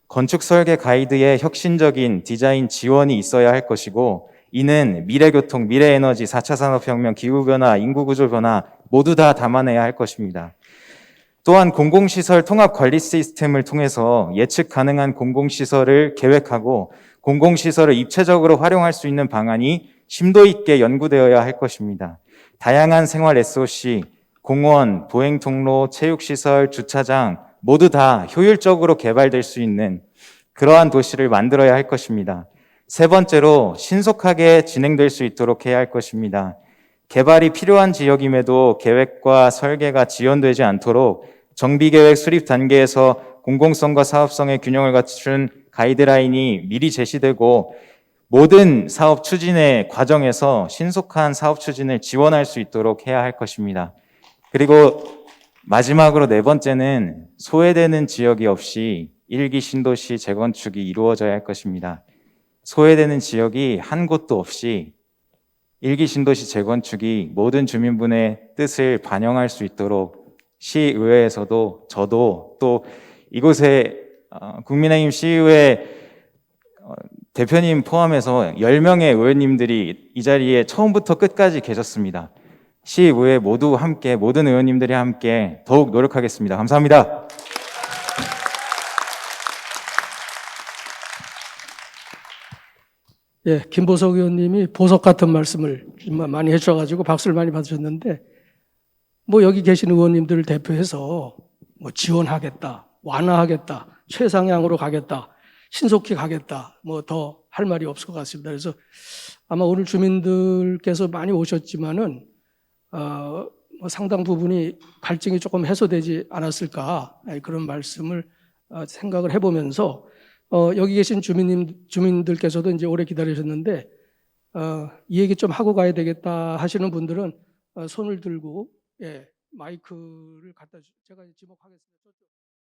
건축 설계 가이드에 혁신적인 디자인 지원이 있어야 할 것이고, 이는 미래교통, 미래에너지, 4차 산업혁명, 기후변화, 인구구조 변화 모두 다 담아내야 할 것입니다. 또한 공공시설 통합관리 시스템을 통해서 예측 가능한 공공시설을 계획하고 공공시설을 입체적으로 활용할 수 있는 방안이 심도 있게 연구되어야 할 것입니다. 다양한 생활 SOC, 공원, 보행통로, 체육시설, 주차장 모두 다 효율적으로 개발될 수 있는 그러한 도시를 만들어야 할 것입니다. 세 번째로 신속하게 진행될 수 있도록 해야 할 것입니다. 개발이 필요한 지역임에도 계획과 설계가 지연되지 않도록 정비계획 수립 단계에서 공공성과 사업성의 균형을 갖춘 가이드라인이 미리 제시되고 모든 사업 추진의 과정에서 신속한 사업 추진을 지원할 수 있도록 해야 할 것입니다. 그리고 마지막으로 네 번째는 소외되는 지역이 없이 1기 신도시 재건축이 이루어져야 할 것입니다. 소외되는 지역이 한 곳도 없이 1기 신도시 재건축이 모든 주민분의 뜻을 반영할 수 있도록 시의회에서도 저도 또 이곳에 국민의힘 시의회 대표님 포함해서 10명의 의원님들이 이 자리에 처음부터 끝까지 계셨습니다. 시의회 모두 함께, 모든 의원님들이 함께 더욱 노력하겠습니다. 감사합니다. 예, 김보석 의원님이 보석 같은 말씀을 많이 해주셔가지고 박수를 많이 받으셨는데, 뭐 여기 계신 의원님들을 대표해서 뭐 지원하겠다, 완화하겠다, 최상향으로 가겠다, 신속히 가겠다, 뭐 더 할 말이 없을 것 같습니다. 그래서 아마 오늘 주민들께서 많이 오셨지만은 뭐 상당 부분이 갈증이 조금 해소되지 않았을까, 그런 말씀을 생각을 해보면서 여기 계신 주민들께서도 이제 오래 기다리셨는데 이 얘기 좀 하고 가야 되겠다 하시는 분들은 손을 들고, 예, 마이크를 갖다 제가 지목하겠습니다.